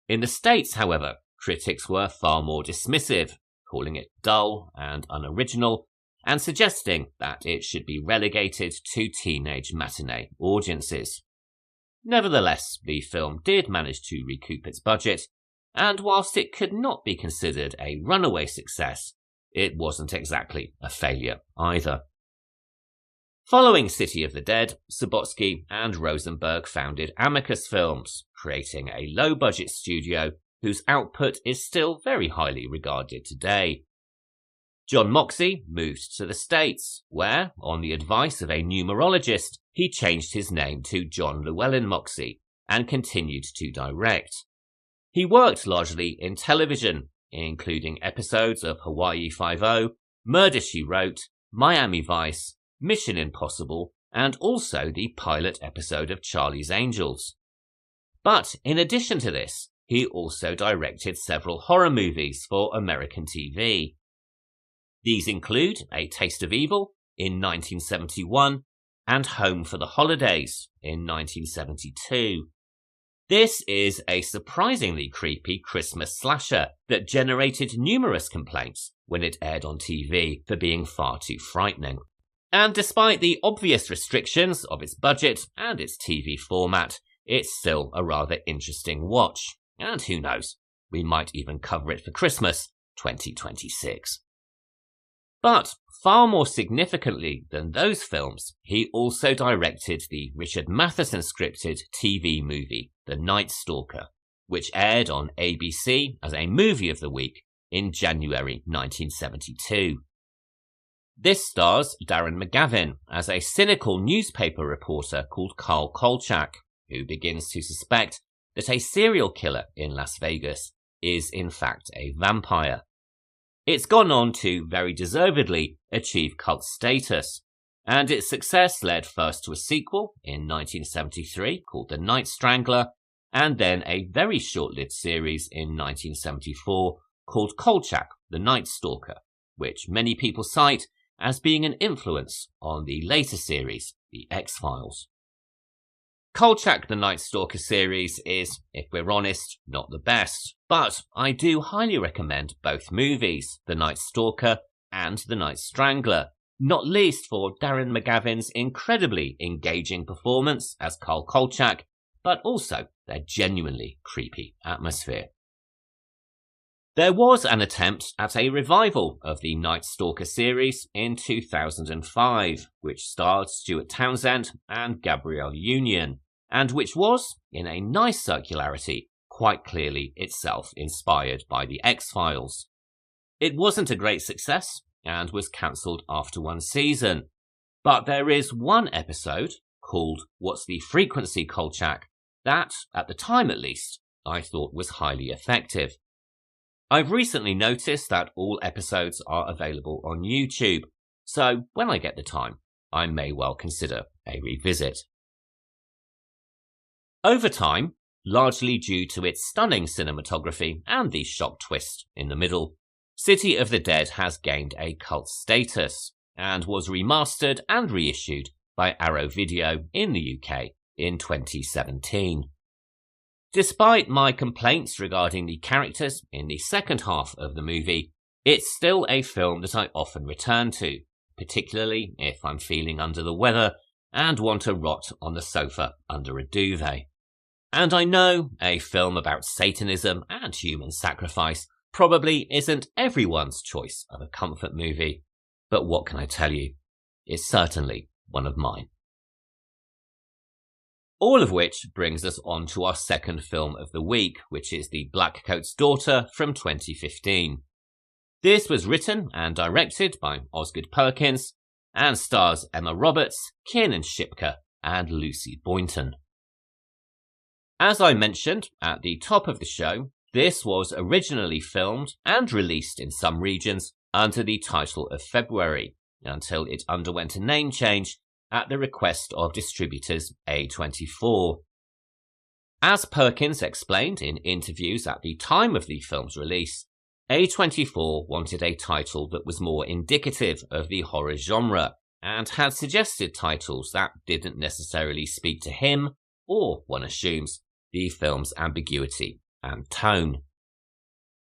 In the States, however, critics were far more dismissive, calling it dull and unoriginal, and suggesting that it should be relegated to teenage matinee audiences. Nevertheless, the film did manage to recoup its budget, and whilst it could not be considered a runaway success, it wasn't exactly a failure either. Following City of the Dead, Subotsky and Rosenberg founded Amicus Films, creating a low-budget studio whose output is still very highly regarded today. John Moxey moved to the States, where, on the advice of a numerologist, he changed his name to John Llewellyn Moxey and continued to direct. He worked largely in television, including episodes of Hawaii Five-0, Murder, She Wrote, Miami Vice, Mission Impossible, and also the pilot episode of Charlie's Angels. But in addition to this, he also directed several horror movies for American TV. These include A Taste of Evil in 1971 and Home for the Holidays in 1972. This is a surprisingly creepy Christmas slasher that generated numerous complaints when it aired on TV for being far too frightening. And despite the obvious restrictions of its budget and its TV format, it's still a rather interesting watch. And who knows, we might even cover it for Christmas 2026. But far more significantly than those films, he also directed the Richard Matheson scripted TV movie, The Night Stalker, which aired on ABC as a movie of the week in January 1972. This stars Darren McGavin as a cynical newspaper reporter called Carl Kolchak, who begins to suspect that a serial killer in Las Vegas is in fact a vampire. It's gone on to very deservedly achieve cult status, and its success led first to a sequel in 1973 called The Night Strangler, and then a very short-lived series in 1974 called Kolchak, The Night Stalker, which many people cite as being an influence on the later series, The X-Files. Kolchak the Night Stalker series is, if we're honest, not the best, but I do highly recommend both movies, The Night Stalker and The Night Strangler, not least for Darren McGavin's incredibly engaging performance as Carl Kolchak, but also their genuinely creepy atmosphere. There was an attempt at a revival of the Night Stalker series in 2005, which starred Stuart Townsend and Gabrielle Union, and which was, in a nice circularity, quite clearly itself inspired by the X-Files. It wasn't a great success, and was cancelled after one season, but there is one episode, called What's the Frequency, Kolchak, that, at the time at least, I thought was highly effective. I've recently noticed that all episodes are available on YouTube, so when I get the time, I may well consider a revisit. Over time, largely due to its stunning cinematography and the shock twist in the middle, City of the Dead has gained a cult status and was remastered and reissued by Arrow Video in the UK in 2017. Despite my complaints regarding the characters in the second half of the movie, it's still a film that I often return to, particularly if I'm feeling under the weather and want to rot on the sofa under a duvet. And I know a film about Satanism and human sacrifice probably isn't everyone's choice of a comfort movie, but what can I tell you? It's certainly one of mine. All of which brings us on to our second film of the week, which is The Blackcoat's Daughter from 2015. This was written and directed by Osgood Perkins and stars Emma Roberts, Keenan Shipka and Lucy Boynton. As I mentioned at the top of the show, this was originally filmed and released in some regions under the title of February, until it underwent a name change at the request of distributors A24. As Perkins explained in interviews at the time of the film's release, A24 wanted a title that was more indicative of the horror genre, and had suggested titles that didn't necessarily speak to him, or, one assumes, the film's ambiguity and tone.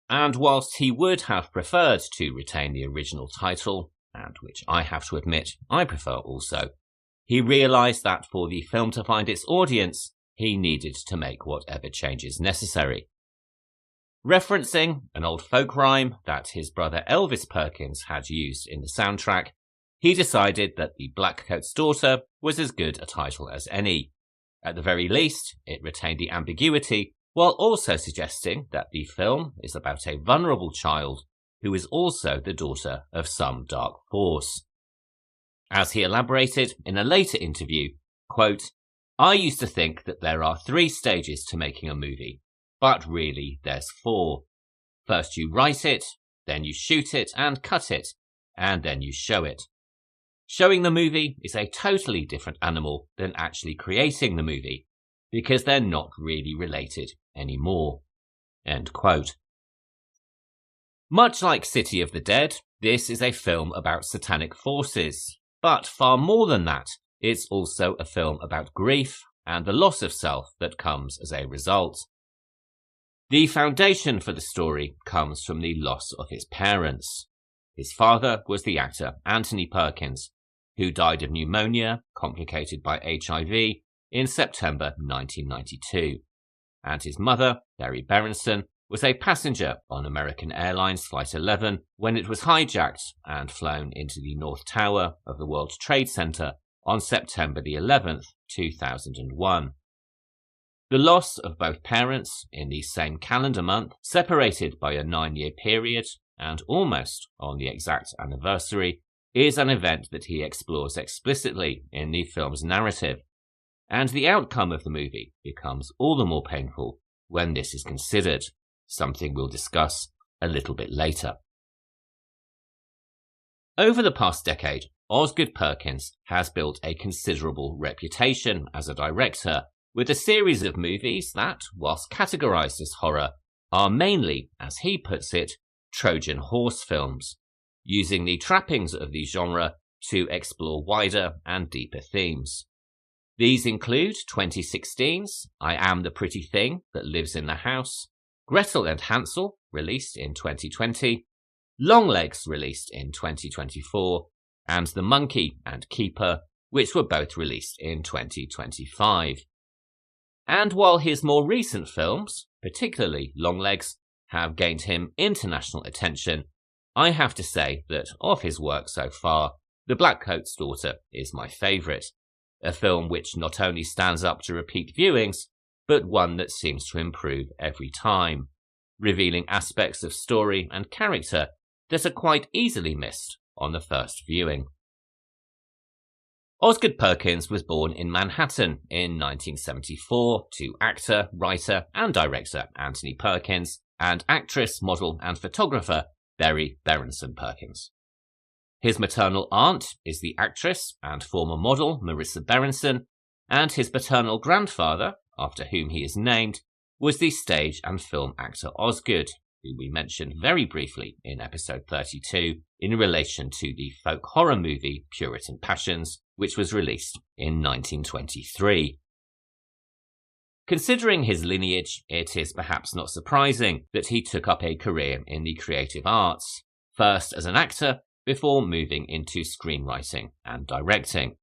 And whilst he would have preferred to retain the original title, and which I have to admit I prefer also, he realised that for the film to find its audience, he needed to make whatever changes necessary. Referencing an old folk rhyme that his brother Elvis Perkins had used in the soundtrack, he decided that The Blackcoat's Daughter was as good a title as any. At the very least, it retained the ambiguity, while also suggesting that the film is about a vulnerable child who is also the daughter of some dark force. As he elaborated in a later interview, quote, "I used to think that there are 3 stages to making a movie, but really there's 4. First you write it, then you shoot it and cut it, and then you show it. Showing the movie is a totally different animal than actually creating the movie, because they're not really related anymore." End quote. Much like City of the Dead, this is a film about satanic forces, but far more than that, it's also a film about grief and the loss of self that comes as a result. The foundation for the story comes from the loss of his parents. His father was the actor Anthony Perkins, who died of pneumonia complicated by HIV in September 1992, and his mother, Barry Berenson, was a passenger on American Airlines Flight 11 when it was hijacked and flown into the North Tower of the World Trade Center on September the 11th, 2001. The loss of both parents in the same calendar month, separated by a 9-year period and almost on the exact anniversary, is an event that he explores explicitly in the film's narrative, and the outcome of the movie becomes all the more painful when this is considered, something we'll discuss a little bit later. Over the past decade, Osgood Perkins has built a considerable reputation as a director, with a series of movies that, whilst categorised as horror, are mainly, as he puts it, Trojan horse films, using the trappings of the genre to explore wider and deeper themes. These include 2016's I Am the Pretty Thing That Lives in the House, Gretel and Hansel, released in 2020, Longlegs, released in 2024, and The Monkey and Keeper, which were both released in 2025. And while his more recent films, particularly Longlegs, have gained him international attention, I have to say that of his work so far, The Blackcoat's Daughter is my favourite, a film which not only stands up to repeat viewings, but one that seems to improve every time, revealing aspects of story and character that are quite easily missed on the first viewing. Osgood Perkins was born in Manhattan in 1974 to actor, writer and director Anthony Perkins and actress, model and photographer Barry Berenson Perkins. His maternal aunt is the actress and former model Marissa Berenson, and his paternal grandfather, after whom he is named, was the stage and film actor Osgood, who we mentioned very briefly in episode 32 in relation to the folk horror movie Puritan Passions, which was released in 1923. Considering his lineage, it is perhaps not surprising that he took up a career in the creative arts, first as an actor before moving into screenwriting and directing.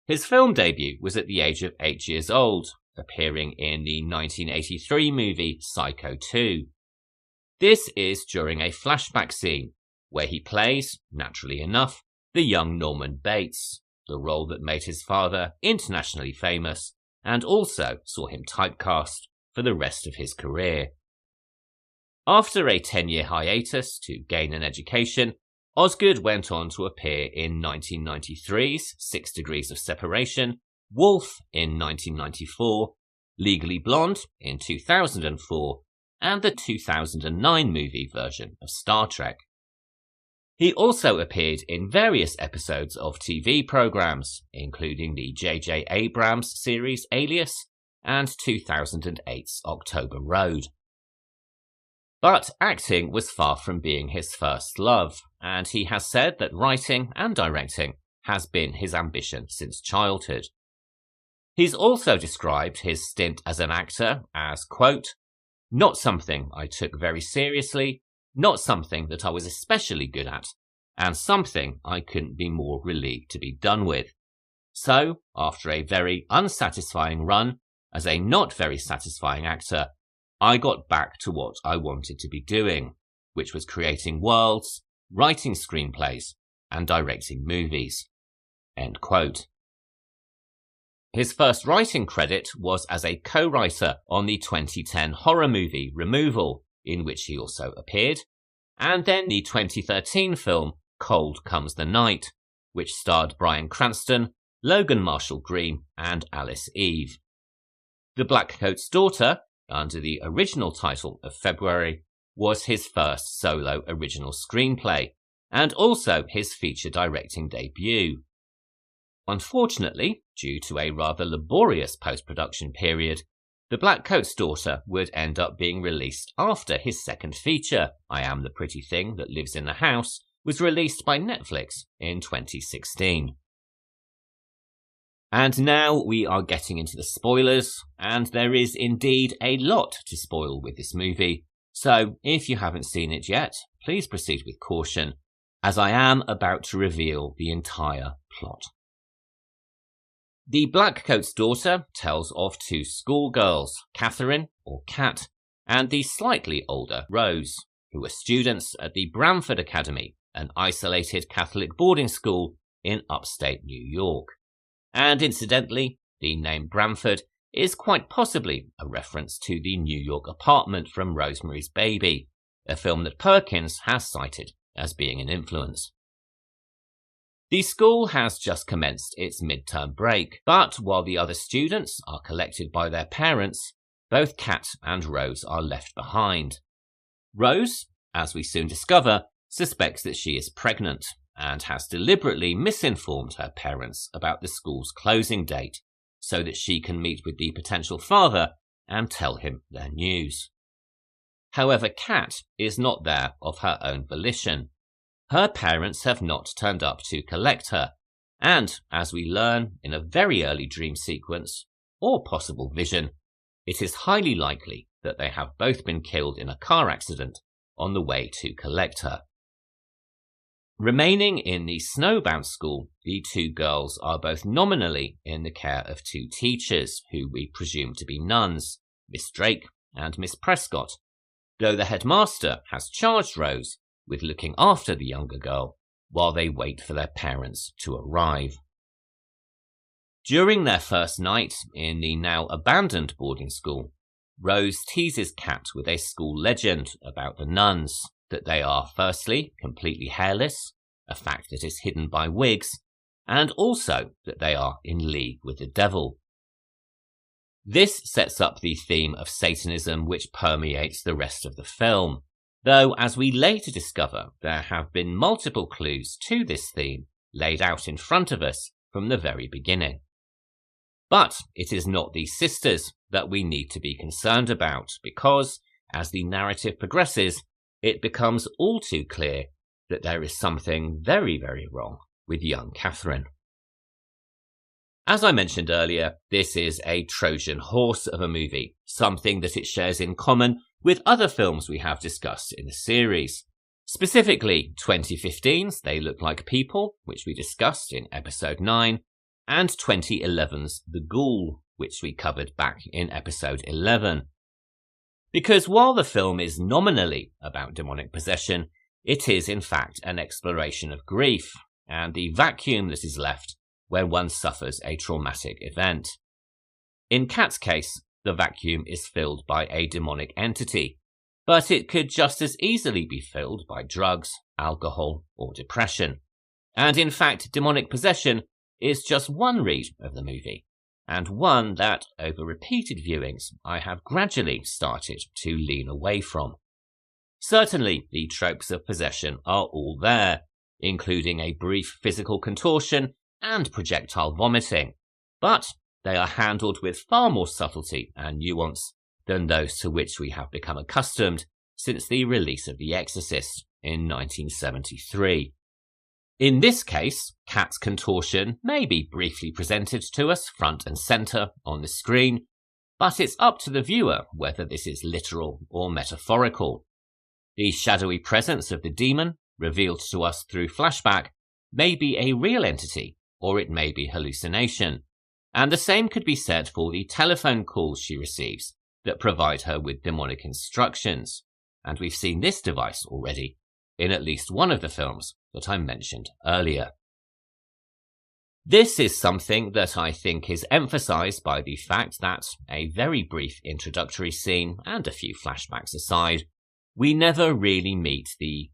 His film debut was at the age of 8 years old, appearing in the 1983 movie Psycho 2. This is during a flashback scene where he plays, naturally enough, the young Norman Bates, the role that made his father internationally famous and also saw him typecast for the rest of his career. After a 10-year hiatus to gain an education, Osgood went on to appear in 1993's 6 Degrees of Separation, Wolf in 1994, Legally Blonde in 2004, and the 2009 movie version of Star Trek. He also appeared in various episodes of TV programs, including the J.J. Abrams series Alias and 2008's October Road. But acting was far from being his first love, and he has said that writing and directing has been his ambition since childhood. He's also described his stint as an actor as, quote, "not something I took very seriously, not something that I was especially good at, and something I couldn't be more relieved to be done with. So, after a very unsatisfying run as a not very satisfying actor, I got back to what I wanted to be doing, which was creating worlds, writing screenplays, and directing movies." End quote. His first writing credit was as a co-writer on the 2010 horror movie Removal, in which he also appeared, and then the 2013 film Cold Comes the Night, which starred Bryan Cranston, Logan Marshall Green, and Alice Eve. The Blackcoat's Daughter, under the original title of February, was his first solo original screenplay, and also his feature directing debut. Unfortunately, due to a rather laborious post-production period, The Blackcoat's Daughter would end up being released after his second feature, I Am the Pretty Thing That Lives in the House, was released by Netflix in 2016. And now we are getting into the spoilers, and there is indeed a lot to spoil with this movie, so if you haven't seen it yet, please proceed with caution, as I am about to reveal the entire plot. The Blackcoat's Daughter tells of two schoolgirls, Catherine, or Cat, and the slightly older Rose, who were students at the Bramford Academy, an isolated Catholic boarding school in upstate New York. And incidentally, the name Bramford is quite possibly a reference to the New York apartment from Rosemary's Baby, a film that Perkins has cited as being an influence. The school has just commenced its midterm break, but while the other students are collected by their parents, both Cat and Rose are left behind. Rose, as we soon discover, suspects that she is pregnant and has deliberately misinformed her parents about the school's closing date so that she can meet with the potential father and tell him their news. However, Cat is not there of her own volition. Her parents have not turned up to collect her, and, as we learn in a very early dream sequence, or possible vision, it is highly likely that they have both been killed in a car accident on the way to collect her. Remaining in the snowbound school, the two girls are both nominally in the care of two teachers, who we presume to be nuns, Miss Drake and Miss Prescott, though the headmaster has charged Rose with looking after the younger girl while they wait for their parents to arrive. During their first night in the now abandoned boarding school, Rose teases Cat with a school legend about the nuns, that they are firstly completely hairless, a fact that is hidden by wigs, and also that they are in league with the devil. This sets up the theme of Satanism which permeates the rest of the film, though as we later discover there have been multiple clues to this theme laid out in front of us from the very beginning. But it is not these sisters that we need to be concerned about because, as the narrative progresses, it becomes all too clear that there is something very, very wrong with young Catherine. As I mentioned earlier, this is a Trojan horse of a movie, something that it shares in common with other films we have discussed in the series. Specifically, 2015's They Look Like People, which we discussed in episode 9, and 2011's The Ghoul, which we covered back in episode 11. Because while the film is nominally about demonic possession, it is in fact an exploration of grief and the vacuum that is left when one suffers a traumatic event. In Cat's case, the vacuum is filled by a demonic entity, but it could just as easily be filled by drugs, alcohol, or depression. And in fact, demonic possession is just one read of the movie, and one that, over repeated viewings, I have gradually started to lean away from. Certainly, the tropes of possession are all there, including a brief physical contortion and projectile vomiting, but they are handled with far more subtlety and nuance than those to which we have become accustomed since the release of The Exorcist in 1973. In this case, Kat's contortion may be briefly presented to us front and centre on the screen, but it's up to the viewer whether this is literal or metaphorical. The shadowy presence of the demon, revealed to us through flashback, may be a real entity, or it may be hallucination. And the same could be said for the telephone calls she receives that provide her with demonic instructions. And we've seen this device already in at least one of the films that I mentioned earlier. This is something that I think is emphasised by the fact that, a very brief introductory scene and a few flashbacks aside, we never really meet the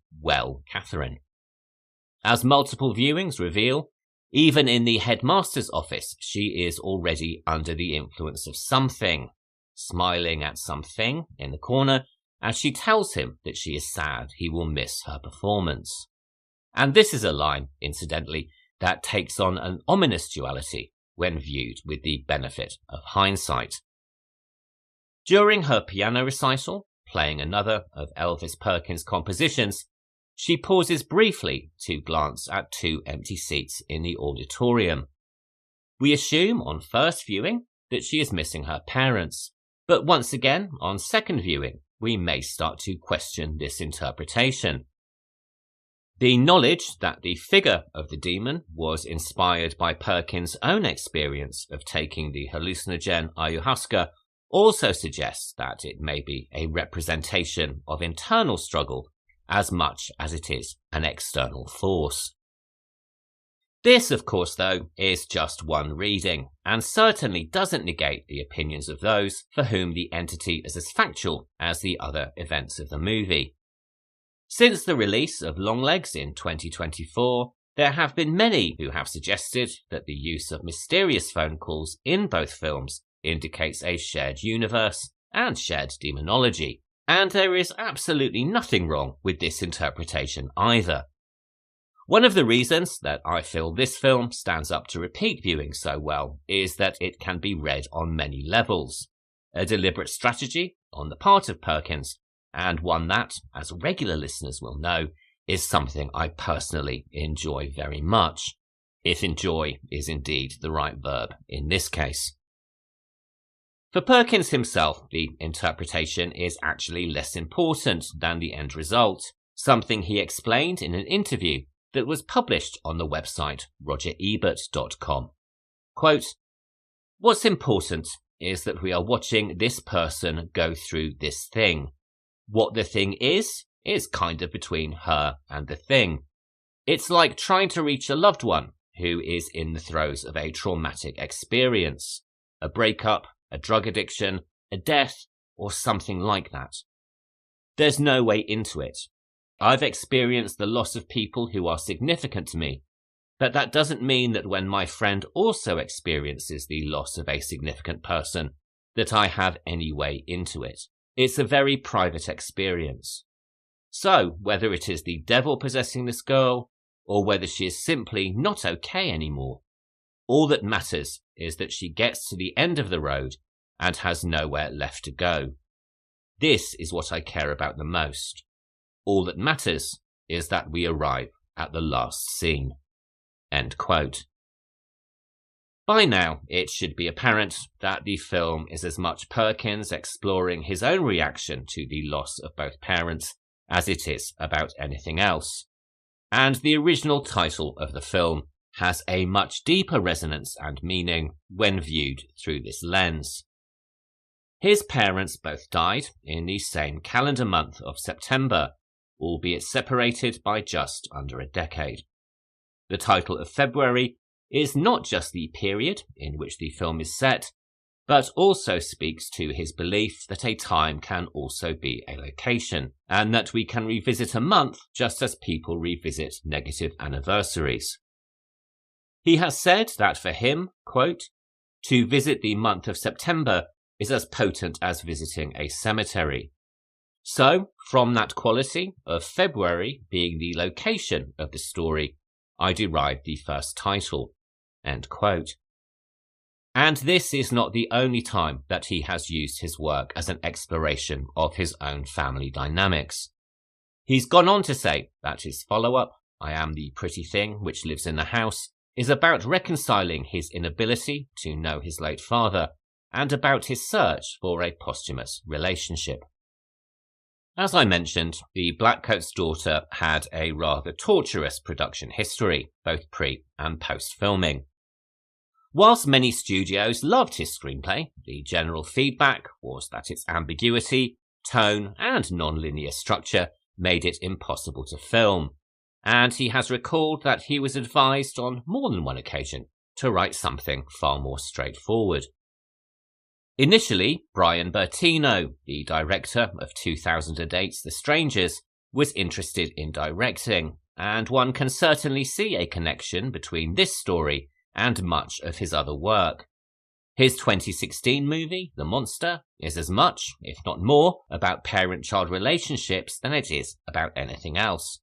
Catherine. As multiple viewings reveal, even in the headmaster's office, she is already under the influence of something, smiling at something in the corner as she tells him that she is sad he will miss her performance. And this is a line, incidentally, that takes on an ominous duality when viewed with the benefit of hindsight. During her piano recital, playing another of Elvis Perkins' compositions, she pauses briefly to glance at two empty seats in the auditorium. We assume on first viewing that she is missing her parents, but once again, on second viewing, we may start to question this interpretation. The knowledge that the figure of the demon was inspired by Perkins' own experience of taking the hallucinogen ayahuasca also suggests that it may be a representation of internal struggle as much as it is an external force. This, of course, though, is just one reading, and certainly doesn't negate the opinions of those for whom the entity is as factual as the other events of the movie. Since the release of Longlegs in 2024, there have been many who have suggested that the use of mysterious phone calls in both films indicates a shared universe and shared demonology, and there is absolutely nothing wrong with this interpretation either. One of the reasons that I feel this film stands up to repeat viewing so well is that it can be read on many levels. A deliberate strategy on the part of Perkins, and one that, as regular listeners will know, is something I personally enjoy very much, if enjoy is indeed the right verb in this case. For Perkins himself, the interpretation is actually less important than the end result, something he explained in an interview that was published on the website rogerebert.com. Quote, "What's important is that we are watching this person go through this thing. What the thing is kind of between her and the thing. It's like trying to reach a loved one who is in the throes of a traumatic experience, a breakup, a drug addiction, a death, or something like that. There's no way into it. I've experienced the loss of people who are significant to me, but that doesn't mean that when my friend also experiences the loss of a significant person, that I have any way into it. It's a very private experience. So, whether it is the devil possessing this girl, or whether she is simply not okay anymore, all that matters is that she gets to the end of the road and has nowhere left to go. This is what I care about the most. All that matters is that we arrive at the last scene." End quote. By now, it should be apparent that the film is as much Perkins exploring his own reaction to the loss of both parents as it is about anything else. And the original title of the film has a much deeper resonance and meaning when viewed through this lens. His parents both died in the same calendar month of September, albeit separated by just under a decade. The title of February is not just the period in which the film is set, but also speaks to his belief that a time can also be a location, and that we can revisit a month just as people revisit negative anniversaries. He has said that for him, quote, "To visit the month of September is as potent as visiting a cemetery." So, from that quality of February being the location of the story, I derived the first title. End quote. And this is not the only time that he has used his work as an exploration of his own family dynamics. He's gone on to say that his follow-up, I Am the Pretty Thing Which Lives in the House, is about reconciling his inability to know his late father and about his search for a posthumous relationship. As I mentioned, the Blackcoats' daughter had a rather torturous production history, both pre- and post-filming. Whilst many studios loved his screenplay, the general feedback was that its ambiguity, tone, and non-linear structure made it impossible to film, and he has recalled that he was advised on more than one occasion to write something far more straightforward. Initially, Brian Bertino, the director of 2008's The Strangers, was interested in directing, and one can certainly see a connection between this story and much of his other work. His 2016 movie, The Monster, is as much, if not more, about parent-child relationships than it is about anything else.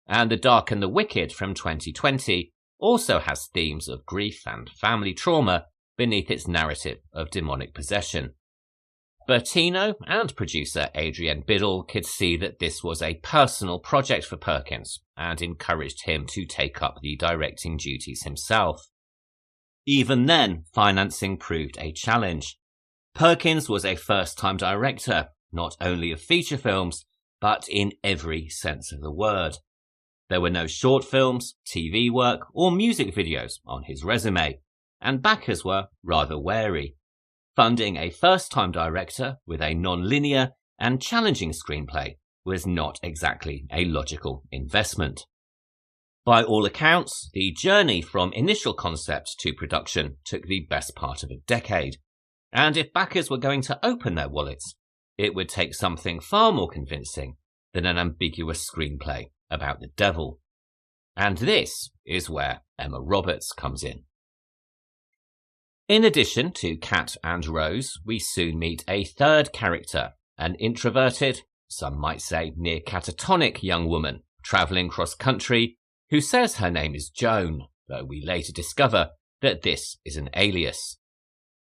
And The Dark and the Wicked from 2020 also has themes of grief and family trauma beneath its narrative of demonic possession. Bertino and producer Adrienne Biddle could see that this was a personal project for Perkins and encouraged him to take up the directing duties himself. Even then, financing proved a challenge. Perkins was a first-time director, not only of feature films, but in every sense of the word. There were no short films, TV work, or music videos on his resume, and backers were rather wary. Funding a first-time director with a non-linear and challenging screenplay was not exactly a logical investment. By all accounts, the journey from initial concept to production took the best part of a decade, and if backers were going to open their wallets, it would take something far more convincing than an ambiguous screenplay about the devil. And this is where Emma Roberts comes in. In addition to Kat and Rose, we soon meet a third character, an introverted, some might say near catatonic young woman travelling cross-country who says her name is Joan, though we later discover that this is an alias.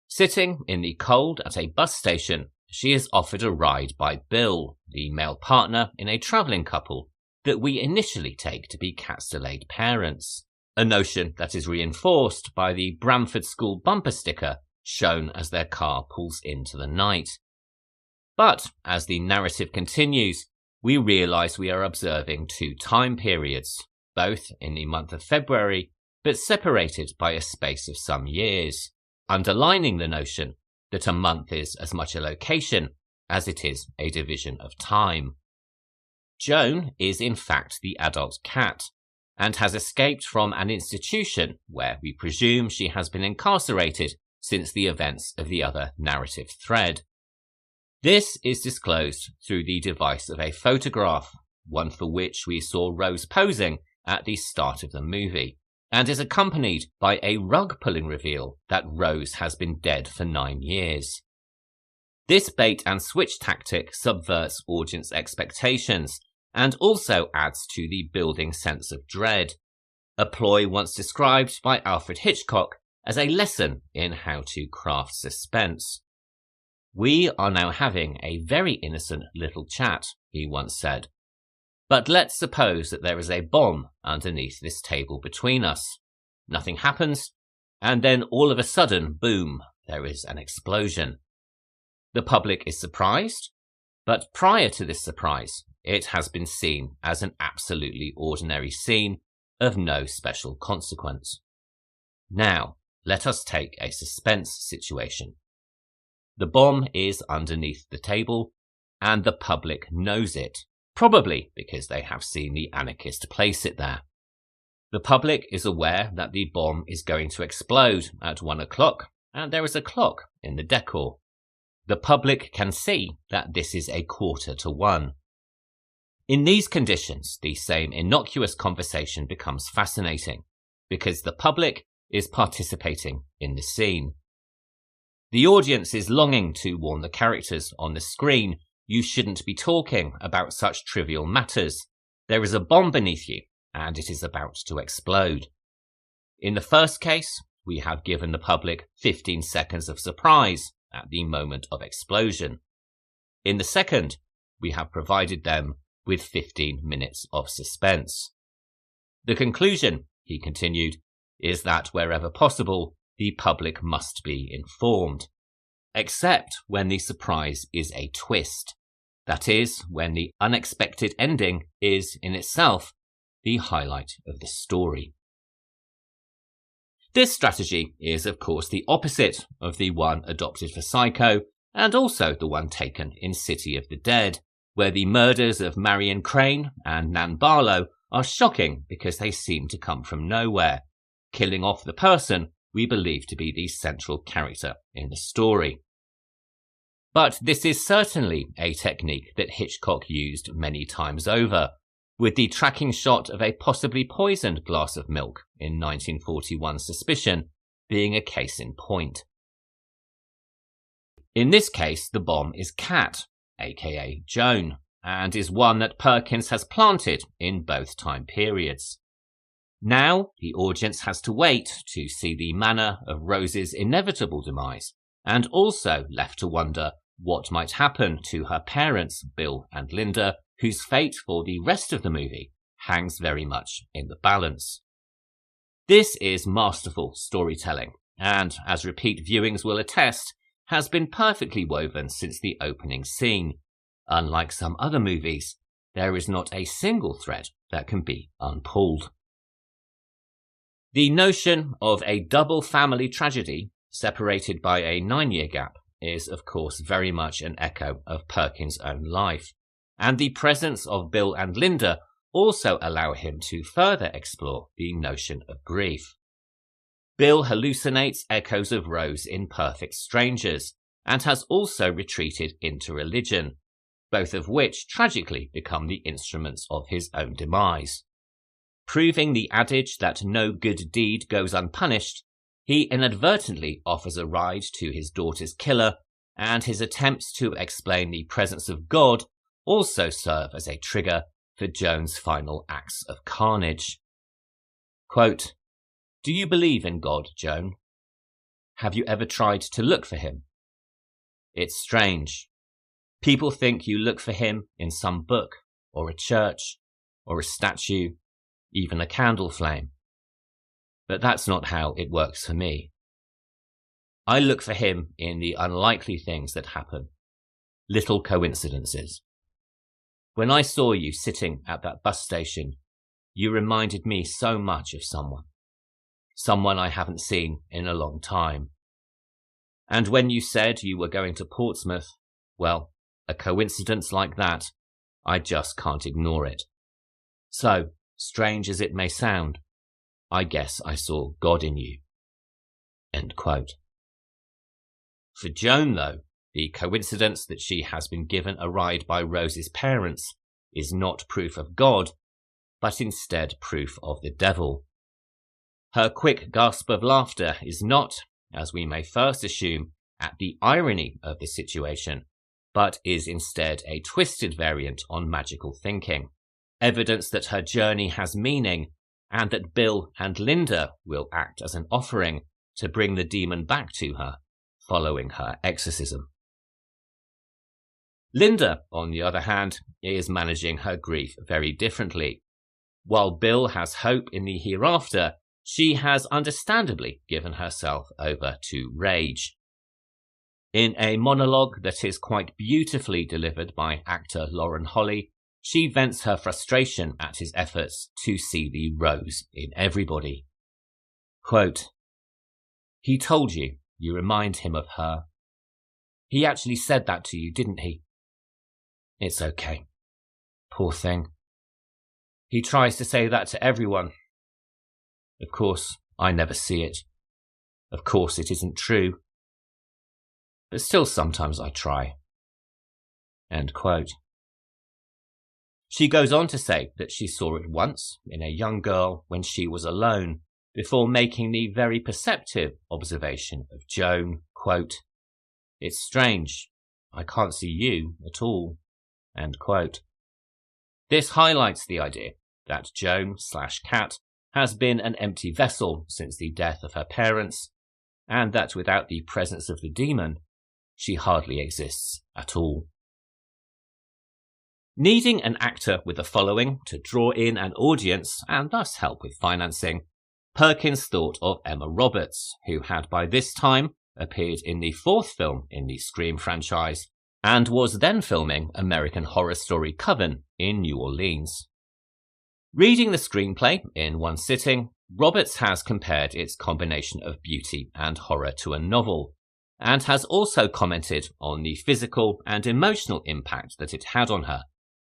Sitting in the cold at a bus station, she is offered a ride by Bill, the male partner in a travelling couple that we initially take to be Kat's delayed parents, a notion that is reinforced by the Bramford School bumper sticker shown as their car pulls into the night. But as the narrative continues, we realise we are observing two time periods, both in the month of February, but separated by a space of some years, underlining the notion that a month is as much a location as it is a division of time. Joan is in fact the adult Kat, and has escaped from an institution where we presume she has been incarcerated since the events of the other narrative thread. This is disclosed through the device of a photograph, one for which we saw Rose posing at the start of the movie, and is accompanied by a rug-pulling reveal that Rose has been dead for 9 years. This bait-and-switch tactic subverts audience expectations and also adds to the building sense of dread, a ploy once described by Alfred Hitchcock as a lesson in how to craft suspense. "We are now having a very innocent little chat," he once said. "But let's suppose that there is a bomb underneath this table between us. Nothing happens, and then all of a sudden, boom, there is an explosion. The public is surprised, but prior to this surprise, it has been seen as an absolutely ordinary scene of no special consequence. Now, let us take a suspense situation. The bomb is underneath the table, and the public knows it, probably because they have seen the anarchist place it there. The public is aware that the bomb is going to explode at 1 o'clock, and there is a clock in the decor. The public can see that this is 1:15. In these conditions, the same innocuous conversation becomes fascinating, because the public is participating in the scene. The audience is longing to warn the characters on the screen, you shouldn't be talking about such trivial matters. There is a bomb beneath you, and it is about to explode. In the first case, we have given the public 15 seconds of surprise at the moment of explosion. In the second, we have provided them with 15 minutes of suspense. The conclusion, he continued, is that wherever possible, the public must be informed, except when the surprise is a twist. That is, when the unexpected ending is, in itself, the highlight of the story. This strategy is, of course, the opposite of the one adopted for Psycho, and also the one taken in City of the Dead, where the murders of Marion Crane and Nan Barlow are shocking because they seem to come from nowhere, killing off the person we believe to be the central character in the story. But this is certainly a technique that Hitchcock used many times over, with the tracking shot of a possibly poisoned glass of milk in 1941's Suspicion being a case in point. In this case, the bomb is Kat, aka Joan, and is one that Perkins has planted in both time periods. Now, the audience has to wait to see the manner of Rose's inevitable demise, and also left to wonder what might happen to her parents, Bill and Linda, whose fate for the rest of the movie hangs very much in the balance. This is masterful storytelling, and, as repeat viewings will attest, has been perfectly woven since the opening scene. Unlike some other movies, there is not a single thread that can be unpulled. The notion of a double family tragedy separated by a 9-year gap is, of course, very much an echo of Perkins' own life, and the presence of Bill and Linda also allow him to further explore the notion of grief. Bill hallucinates echoes of Rose in Perfect Strangers, and has also retreated into religion, both of which tragically become the instruments of his own demise. Proving the adage that no good deed goes unpunished, he inadvertently offers a ride to his daughter's killer, and his attempts to explain the presence of God also serve as a trigger for Joan's final acts of carnage. Quote, "Do you believe in God, Joan? Have you ever tried to look for him? It's strange. People think you look for him in some book, or a church, or a statue, even a candle flame. But that's not how it works for me. I look for him in the unlikely things that happen, little coincidences. When I saw you sitting at that bus station, you reminded me so much of someone I haven't seen in a long time. And when you said you were going to Portsmouth, well, a coincidence like that, I just can't ignore it. So, strange as it may sound, I guess I saw God in you." End quote. For Joan, though, the coincidence that she has been given a ride by Rose's parents is not proof of God, but instead proof of the devil. Her quick gasp of laughter is not, as we may first assume, at the irony of the situation, but is instead a twisted variant on magical thinking, evidence that her journey has meaning, and that Bill and Linda will act as an offering to bring the demon back to her, following her exorcism. Linda, on the other hand, is managing her grief very differently. While Bill has hope in the hereafter, she has understandably given herself over to rage. In a monologue that is quite beautifully delivered by actor Lauren Holly, she vents her frustration at his efforts to see the Rose in everybody. Quote, "He told you remind him of her. He actually said that to you, didn't he? It's okay. Poor thing. He tries to say that to everyone. Of course, I never see it. Of course, it isn't true. But still sometimes I try." End quote. She goes on to say that she saw it once in a young girl when she was alone, before making the very perceptive observation of Joan, quote, "It's strange. I can't see you at all." End quote. This highlights the idea that Joan/Kat has been an empty vessel since the death of her parents, and that without the presence of the demon, she hardly exists at all. Needing an actor with a following to draw in an audience and thus help with financing, Perkins thought of Emma Roberts, who had by this time appeared in the fourth film in the Scream franchise and was then filming American Horror Story Coven in New Orleans. Reading the screenplay in one sitting, Roberts has compared its combination of beauty and horror to a novel, and has also commented on the physical and emotional impact that it had on her,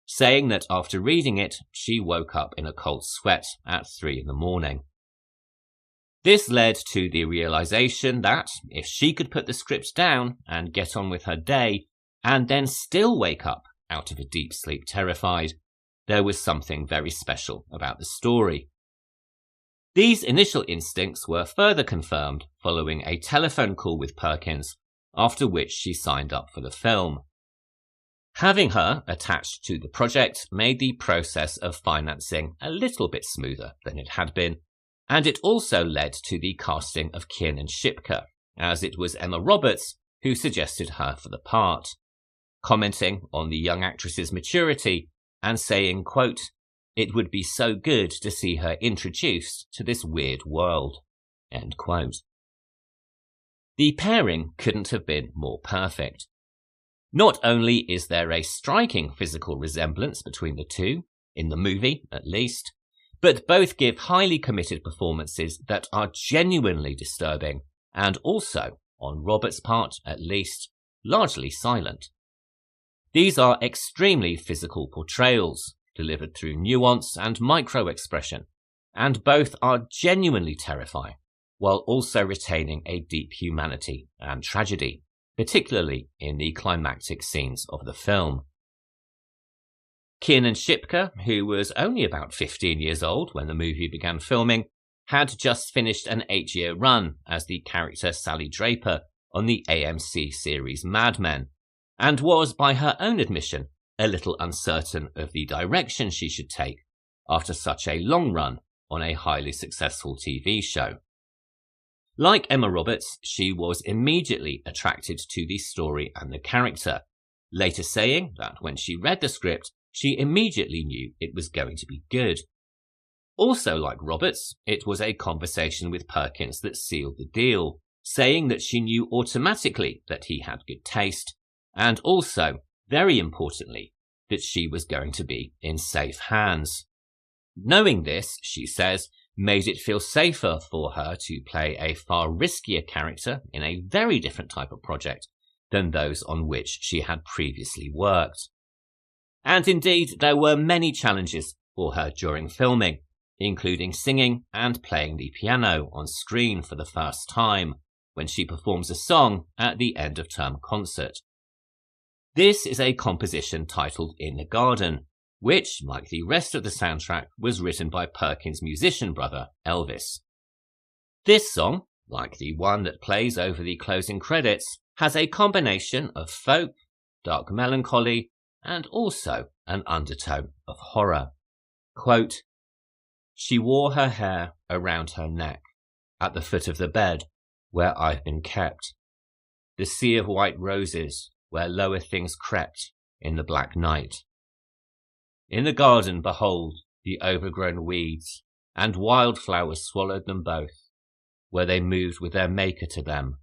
saying that after reading it, she woke up in a cold sweat at 3 a.m. This led to the realization that if she could put the script down and get on with her day, and then still wake up out of a deep sleep terrified, there was something very special about the story. These initial instincts were further confirmed following a telephone call with Perkins, after which she signed up for the film. Having her attached to the project made the process of financing a little bit smoother than it had been, and it also led to the casting of Keenan Shipka, as it was Emma Roberts who suggested her for the part, commenting on the young actress's maturity and saying, quote, "It would be so good to see her introduced to this weird world," end quote. The pairing couldn't have been more perfect. Not only is there a striking physical resemblance between the two, in the movie at least, but both give highly committed performances that are genuinely disturbing and also, on Robert's part at least, largely silent. These are extremely physical portrayals, delivered through nuance and micro-expression, and both are genuinely terrifying, while also retaining a deep humanity and tragedy, particularly in the climactic scenes of the film. Keenan Shipka, who was only about 15 years old when the movie began filming, had just finished an 8-year run as the character Sally Draper on the AMC series Mad Men, and was, by her own admission, a little uncertain of the direction she should take after such a long run on a highly successful TV show. Like Emma Roberts, she was immediately attracted to the story and the character, later saying that when she read the script, she immediately knew it was going to be good. Also, like Roberts, it was a conversation with Perkins that sealed the deal, saying that she knew automatically that he had good taste, and also, very importantly, that she was going to be in safe hands. Knowing this, she says, made it feel safer for her to play a far riskier character in a very different type of project than those on which she had previously worked. And indeed, there were many challenges for her during filming, including singing and playing the piano on screen for the first time when she performs a song at the end-of-term concert. This is a composition titled In the Garden, which, like the rest of the soundtrack, was written by Perkins' musician brother, Elvis. This song, like the one that plays over the closing credits, has a combination of folk, dark melancholy, and also an undertone of horror. Quote, "She wore her hair around her neck, at the foot of the bed where I've been kept. The sea of white roses where lower things crept in the black night. In the garden, behold, the overgrown weeds, and wildflowers swallowed them both, where they moved with their maker to them.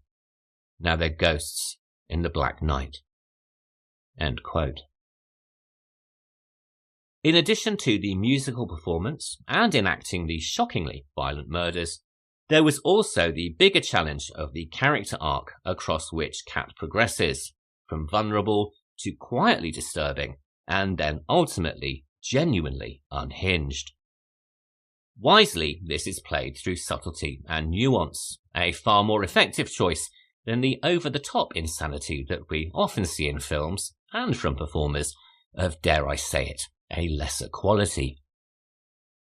Now they're ghosts in the black night." End quote. In addition to the musical performance and enacting the shockingly violent murders, there was also the bigger challenge of the character arc across which Kat progresses, from vulnerable to quietly disturbing, and then ultimately genuinely unhinged. Wisely, this is played through subtlety and nuance, a far more effective choice than the over-the-top insanity that we often see in films and from performers of, dare I say it, a lesser quality.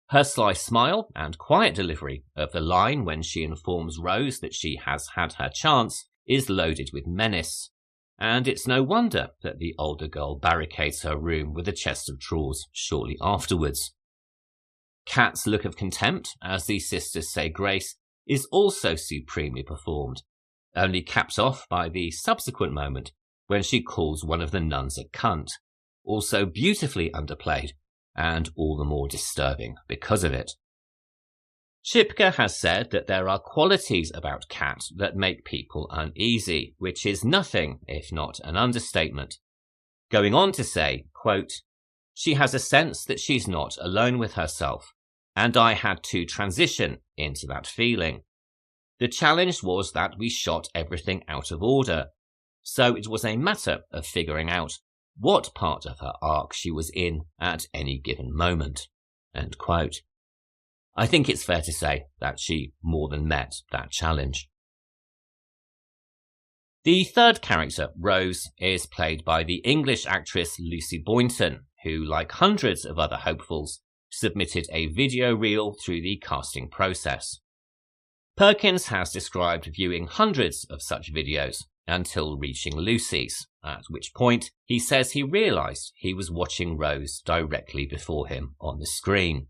Her sly smile and quiet delivery of the line when she informs Rose that she has had her chance is loaded with menace, and it's no wonder that the older girl barricades her room with a chest of drawers shortly afterwards. Kat's look of contempt as the sisters say grace is also supremely performed, only capped off by the subsequent moment when she calls one of the nuns a cunt, also beautifully underplayed and all the more disturbing because of it. Shipka has said that there are qualities about Kat that make people uneasy, which is nothing if not an understatement. Going on to say, quote, "She has a sense that she's not alone with herself, and I had to transition into that feeling. The challenge was that we shot everything out of order, so it was a matter of figuring out what part of her arc she was in at any given moment." End quote. I think it's fair to say that she more than met that challenge. The third character, Rose, is played by the English actress Lucy Boynton, who, like hundreds of other hopefuls, submitted a video reel through the casting process. Perkins has described viewing hundreds of such videos until reaching Lucy's, at which point he says he realised he was watching Rose directly before him on the screen.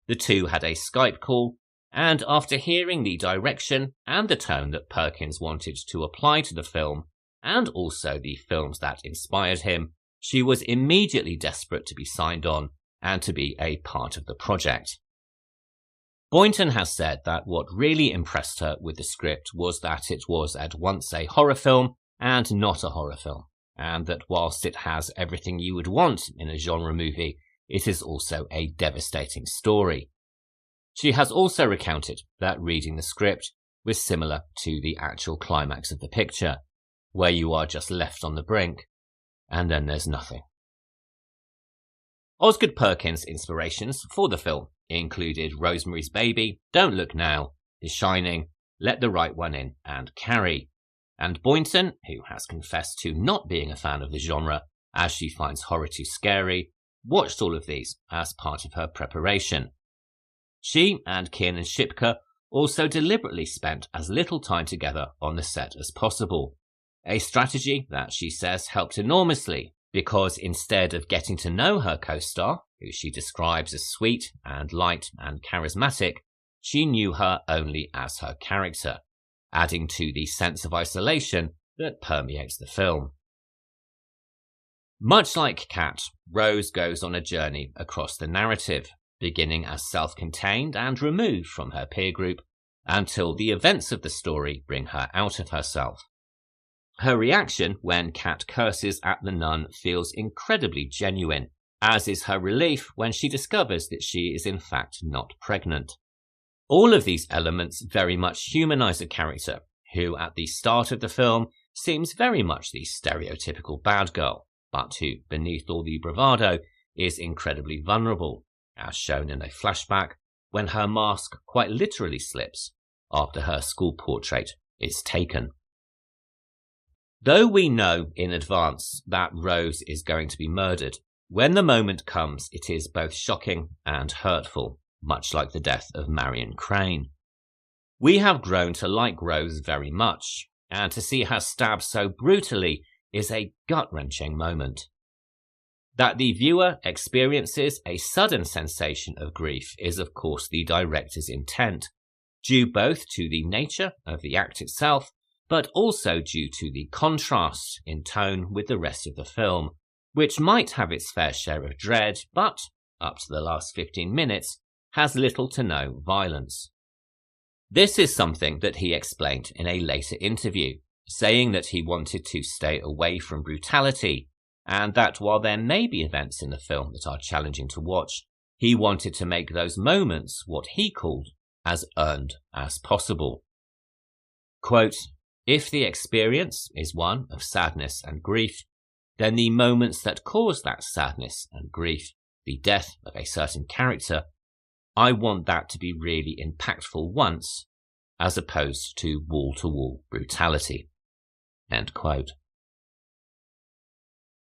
The two had a Skype call, and after hearing the direction and the tone that Perkins wanted to apply to the film, and also the films that inspired him, she was immediately desperate to be signed on and to be a part of the project. Boynton has said that what really impressed her with the script was that it was at once a horror film and not a horror film, and that whilst it has everything you would want in a genre movie, it is also a devastating story. She has also recounted that reading the script was similar to the actual climax of the picture, where you are just left on the brink, and then there's nothing. Osgood Perkins' inspirations for the film included Rosemary's Baby, Don't Look Now, The Shining, Let the Right One In, and Carrie. And Boynton, who has confessed to not being a fan of the genre as she finds horror too scary, watched all of these as part of her preparation. She and Keenan Shipka also deliberately spent as little time together on the set as possible, a strategy that she says helped enormously because instead of getting to know her co-star, who she describes as sweet and light and charismatic, she knew her only as her character, adding to the sense of isolation that permeates the film. Much like Kat, Rose goes on a journey across the narrative, beginning as self-contained and removed from her peer group until the events of the story bring her out of herself. Her reaction when Kat curses at the nun feels incredibly genuine, as is her relief when she discovers that she is in fact not pregnant. All of these elements very much humanize a character who at the start of the film seems very much the stereotypical bad girl, but who, beneath all the bravado, is incredibly vulnerable, as shown in a flashback when her mask quite literally slips after her school portrait is taken. Though we know in advance that Rose is going to be murdered, when the moment comes it is both shocking and hurtful, much like the death of Marion Crane. We have grown to like Rose very much, and to see her stabbed so brutally is a gut-wrenching moment. That the viewer experiences a sudden sensation of grief is of course the director's intent, due both to the nature of the act itself, but also due to the contrast in tone with the rest of the film, which might have its fair share of dread, but, up to the last 15 minutes, has little to no violence. This is something that he explained in a later interview, saying that he wanted to stay away from brutality, and that while there may be events in the film that are challenging to watch, he wanted to make those moments what he called as earned as possible. Quote, "If the experience is one of sadness and grief, then the moments that cause that sadness and grief, the death of a certain character, I want that to be really impactful once, as opposed to wall-to-wall brutality." End quote.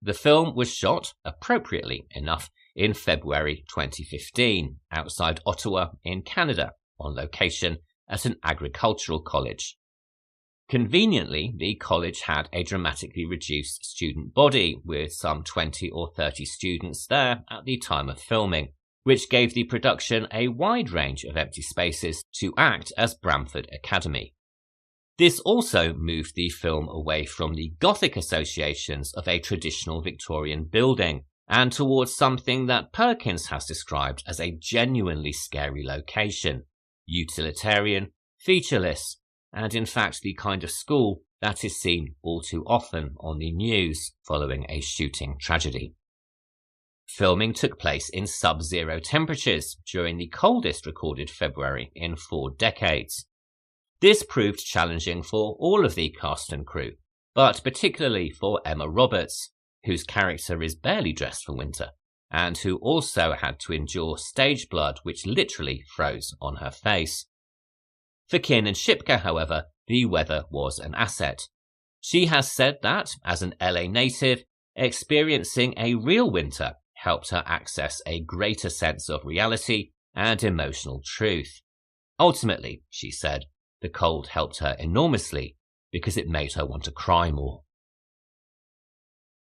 The film was shot, appropriately enough, in February 2015, outside Ottawa in Canada, on location at an agricultural college. Conveniently, the college had a dramatically reduced student body, with some 20 or 30 students there at the time of filming, which gave the production a wide range of empty spaces to act as Bramford Academy. This also moved the film away from the Gothic associations of a traditional Victorian building and towards something that Perkins has described as a genuinely scary location, utilitarian, featureless, and in fact the kind of school that is seen all too often on the news following a shooting tragedy. Filming took place in sub-zero temperatures during the coldest recorded February in 4 decades. This proved challenging for all of the cast and crew, but particularly for Emma Roberts, whose character is barely dressed for winter, and who also had to endure stage blood which literally froze on her face. For Keenan Shipka, however, the weather was an asset. She has said that, as an LA native, experiencing a real winter helped her access a greater sense of reality and emotional truth. Ultimately, she said, the cold helped her enormously because it made her want to cry more.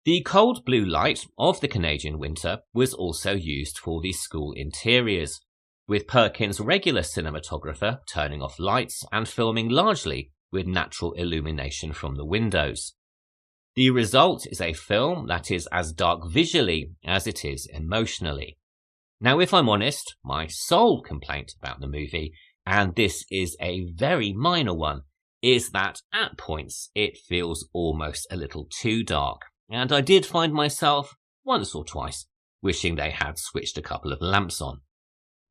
The cold blue light of the Canadian winter was also used for the school interiors, with Perkins' regular cinematographer turning off lights and filming largely with natural illumination from the windows. The result is a film that is as dark visually as it is emotionally. Now, if I'm honest, my sole complaint about the movie, and this is a very minor one, is that at points it feels almost a little too dark, and I did find myself, once or twice, wishing they had switched a couple of lamps on.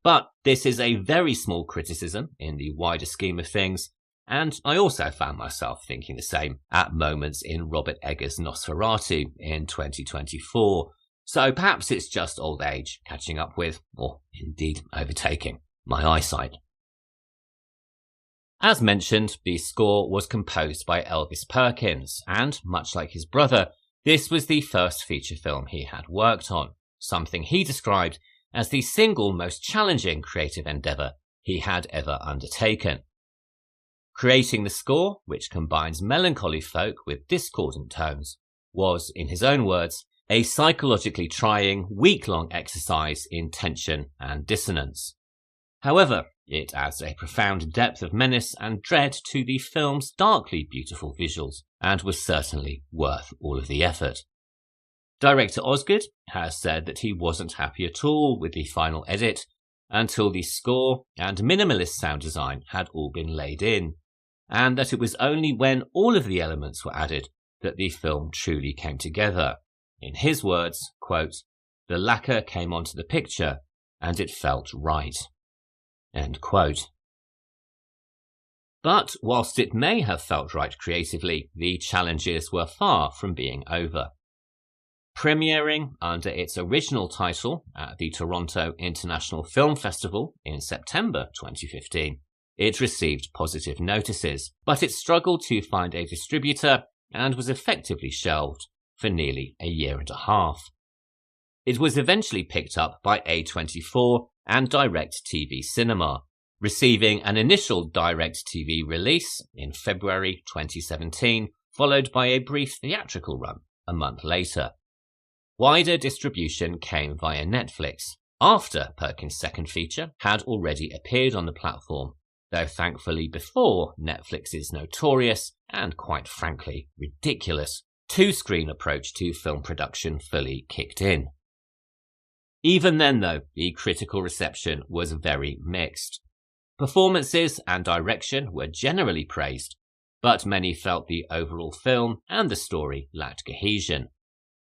But this is a very small criticism in the wider scheme of things, and I also found myself thinking the same at moments in Robert Eggers' Nosferatu in 2024, so perhaps it's just old age catching up with, or indeed overtaking, my eyesight. As mentioned, the score was composed by Elvis Perkins, and much like his brother, this was the first feature film he had worked on, something he described as the single most challenging creative endeavour he had ever undertaken. Creating the score, which combines melancholy folk with discordant tones, was, in his own words, a psychologically trying, week-long exercise in tension and dissonance. However, it adds a profound depth of menace and dread to the film's darkly beautiful visuals, and was certainly worth all of the effort. Director Osgood has said that he wasn't happy at all with the final edit until the score and minimalist sound design had all been laid in, and that it was only when all of the elements were added that the film truly came together. In his words, quote, "The lacquer came onto the picture and it felt right." End quote. But whilst it may have felt right creatively, the challenges were far from being over. Premiering under its original title at the Toronto International Film Festival in September 2015, it received positive notices, but it struggled to find a distributor and was effectively shelved for nearly a year and a half. It was eventually picked up by A24 and DirecTV Cinema, receiving an initial DirecTV release in February 2017, followed by a brief theatrical run a month later. Wider distribution came via Netflix, after Perkins' second feature had already appeared on the platform, though thankfully before Netflix's notorious and quite frankly ridiculous two-screen approach to film production fully kicked in. Even then though, the critical reception was very mixed. Performances and direction were generally praised, but many felt the overall film and the story lacked cohesion.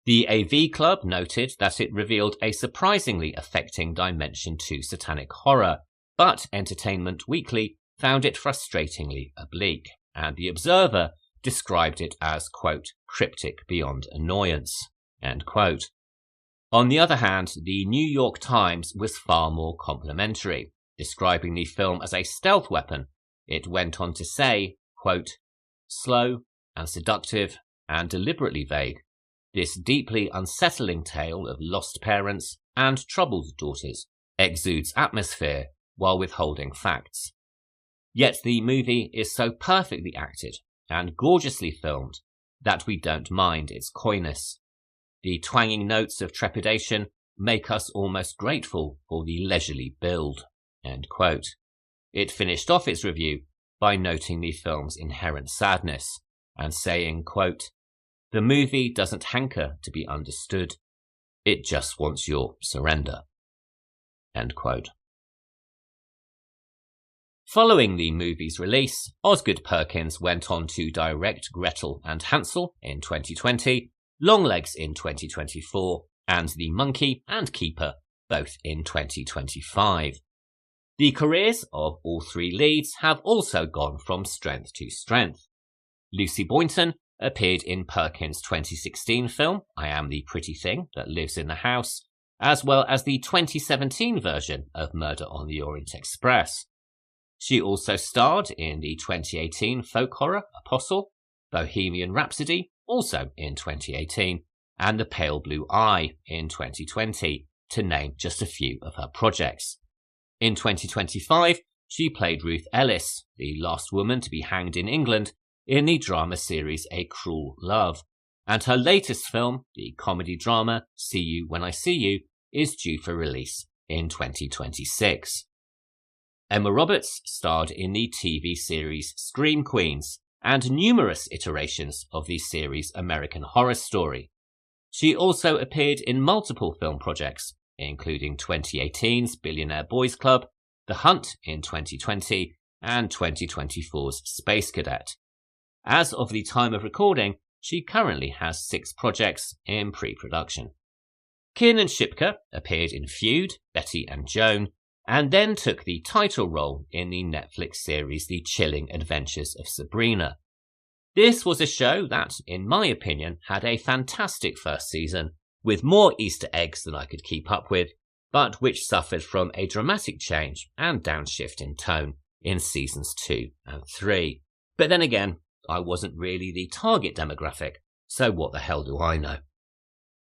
The AV Club noted that it revealed a surprisingly affecting dimension to satanic horror, but Entertainment Weekly found it frustratingly oblique, and The Observer described it as, quote, cryptic beyond annoyance, end quote. On the other hand, the New York Times was far more complimentary, describing the film as a stealth weapon. It went on to say, quote, slow and seductive and deliberately vague, this deeply unsettling tale of lost parents and troubled daughters exudes atmosphere while withholding facts. Yet the movie is so perfectly acted and gorgeously filmed that we don't mind its coyness. The twanging notes of trepidation make us almost grateful for the leisurely build." End quote. It finished off its review by noting the film's inherent sadness and saying, quote, "The movie doesn't hanker to be understood. It just wants your surrender." End quote. Following the movie's release, Osgood Perkins went on to direct Gretel and Hansel in 2020, Longlegs in 2024, and The Monkey and Keeper both in 2025. The careers of all three leads have also gone from strength to strength. Lucy Boynton appeared in Perkins' 2016 film I Am the Pretty Thing That Lives in the House, as well as the 2017 version of Murder on the Orient Express. She also starred in the 2018 folk horror Apostle, Bohemian Rhapsody, also in 2018, and The Pale Blue Eye in 2020, to name just a few of her projects. In 2025, she played Ruth Ellis, the last woman to be hanged in England, in the drama series A Cruel Love, and her latest film, the comedy drama See You When I See You, is due for release in 2026. Emma Roberts starred in the TV series Scream Queens and numerous iterations of the series American Horror Story. She also appeared in multiple film projects, including 2018's Billionaire Boys Club, The Hunt in 2020, and 2024's Space Cadet. As of the time of recording, she currently has 6 projects in pre-production. Keenan Shipka appeared in Feud, Betty and Joan, and then took the title role in the Netflix series The Chilling Adventures of Sabrina. This was a show that, in my opinion, had a fantastic first season, with more Easter eggs than I could keep up with, but which suffered from a dramatic change and downshift in tone in seasons 2 and 3. But then again, I wasn't really the target demographic, so what the hell do I know?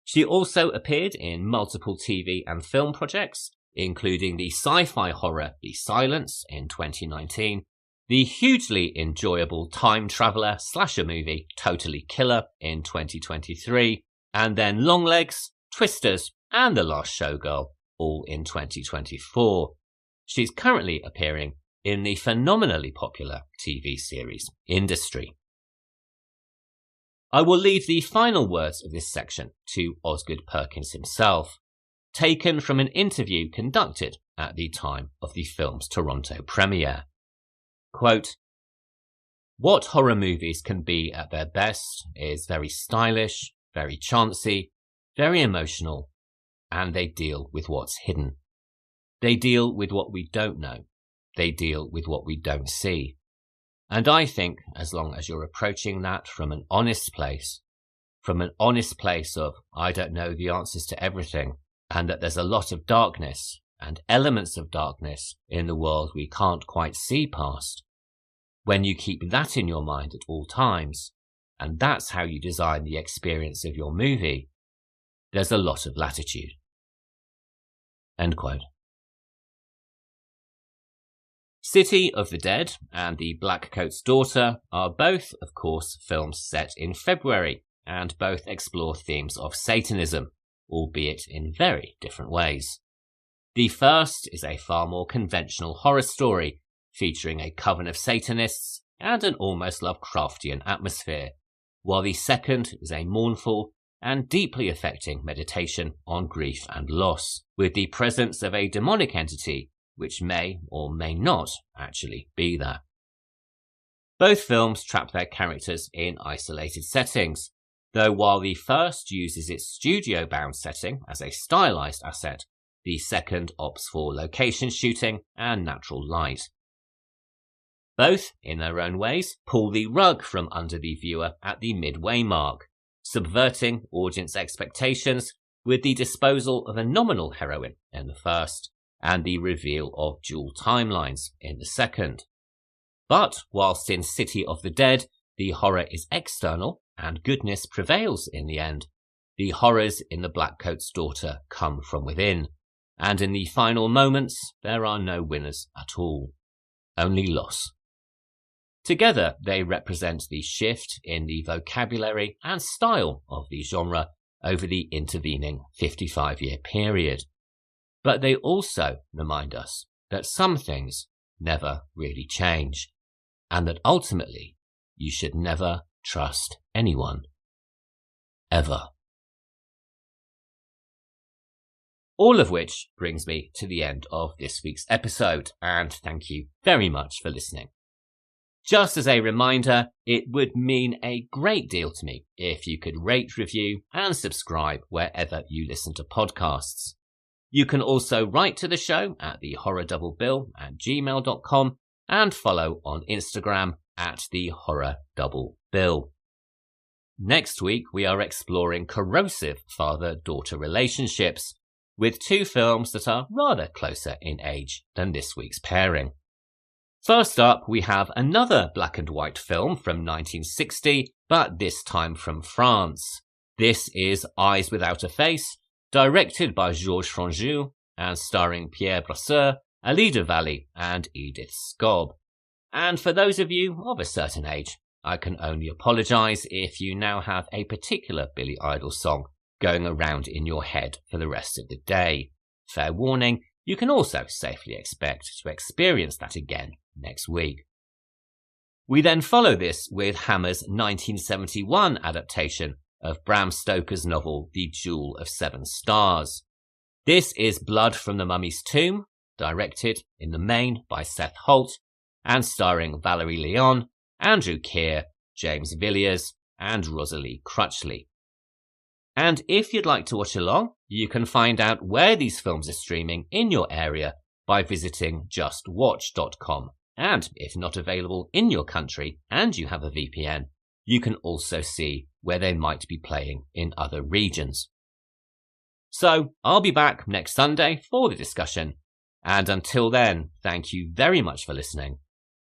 She also appeared in multiple TV and film projects, including the sci-fi horror The Silence in 2019, the hugely enjoyable time traveller slasher movie Totally Killer in 2023, and then Longlegs, Twisters, and The Last Showgirl, all in 2024. She's currently appearing in the phenomenally popular TV series Industry. I will leave the final words of this section to Osgood Perkins himself, taken from an interview conducted at the time of the film's Toronto premiere. Quote, "What horror movies can be at their best is very stylish, very chancy, very emotional, and they deal with what's hidden. They deal with what we don't know. They deal with what we don't see. And I think as long as you're approaching that from an honest place of, I don't know the answers to everything, and that there's a lot of darkness and elements of darkness in the world we can't quite see past. When you keep that in your mind at all times, and that's how you design the experience of your movie, there's a lot of latitude." End quote. City of the Dead and The Blackcoat's Daughter are both, of course, films set in February, and both explore themes of Satanism, albeit in very different ways. The first is a far more conventional horror story, featuring a coven of Satanists and an almost Lovecraftian atmosphere, while the second is a mournful and deeply affecting meditation on grief and loss, with the presence of a demonic entity which may or may not actually be there. Both films trap their characters in isolated settings, though while the first uses its studio-bound setting as a stylized asset, the second opts for location shooting and natural light. Both, in their own ways, pull the rug from under the viewer at the midway mark, subverting audience expectations with the disposal of a nominal heroine in the first, and the reveal of dual timelines in the second. But whilst in City of the Dead, the horror is external and goodness prevails in the end, the horrors in The Blackcoat's Daughter come from within, and in the final moments there are no winners at all, only loss. Together they represent the shift in the vocabulary and style of the genre over the intervening 55-year period. But they also remind us that some things never really change, and that ultimately you should never trust anyone. Ever. All of which brings me to the end of this week's episode, and thank you very much for listening. Just as a reminder, it would mean a great deal to me if you could rate, review, and subscribe wherever you listen to podcasts. You can also write to the show at thehorrordouble@gmail.com and follow on Instagram at thehorrordouble. Next week, we are exploring corrosive father-daughter relationships, with two films that are rather closer in age than this week's pairing. First up, we have another black and white film from 1960, but this time from France. This is Eyes Without a Face, directed by Georges Franju and starring Pierre Brasseur, Ali de Valle, and Edith Scobb. And for those of you of a certain age, I can only apologise if you now have a particular Billy Idol song going around in your head for the rest of the day. Fair warning, you can also safely expect to experience that again next week. We then follow this with Hammer's 1971 adaptation of Bram Stoker's novel The Jewel of Seven Stars. This is Blood from the Mummy's Tomb, directed in the main by Seth Holt, and starring Valerie Leon, Andrew Keir, James Villiers, and Rosalie Crutchley. And if you'd like to watch along, you can find out where these films are streaming in your area by visiting justwatch.com. And if not available in your country and you have a VPN, you can also see where they might be playing in other regions. So I'll be back next Sunday for the discussion. And until then, thank you very much for listening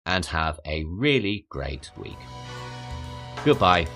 and have a really great week. Goodbye.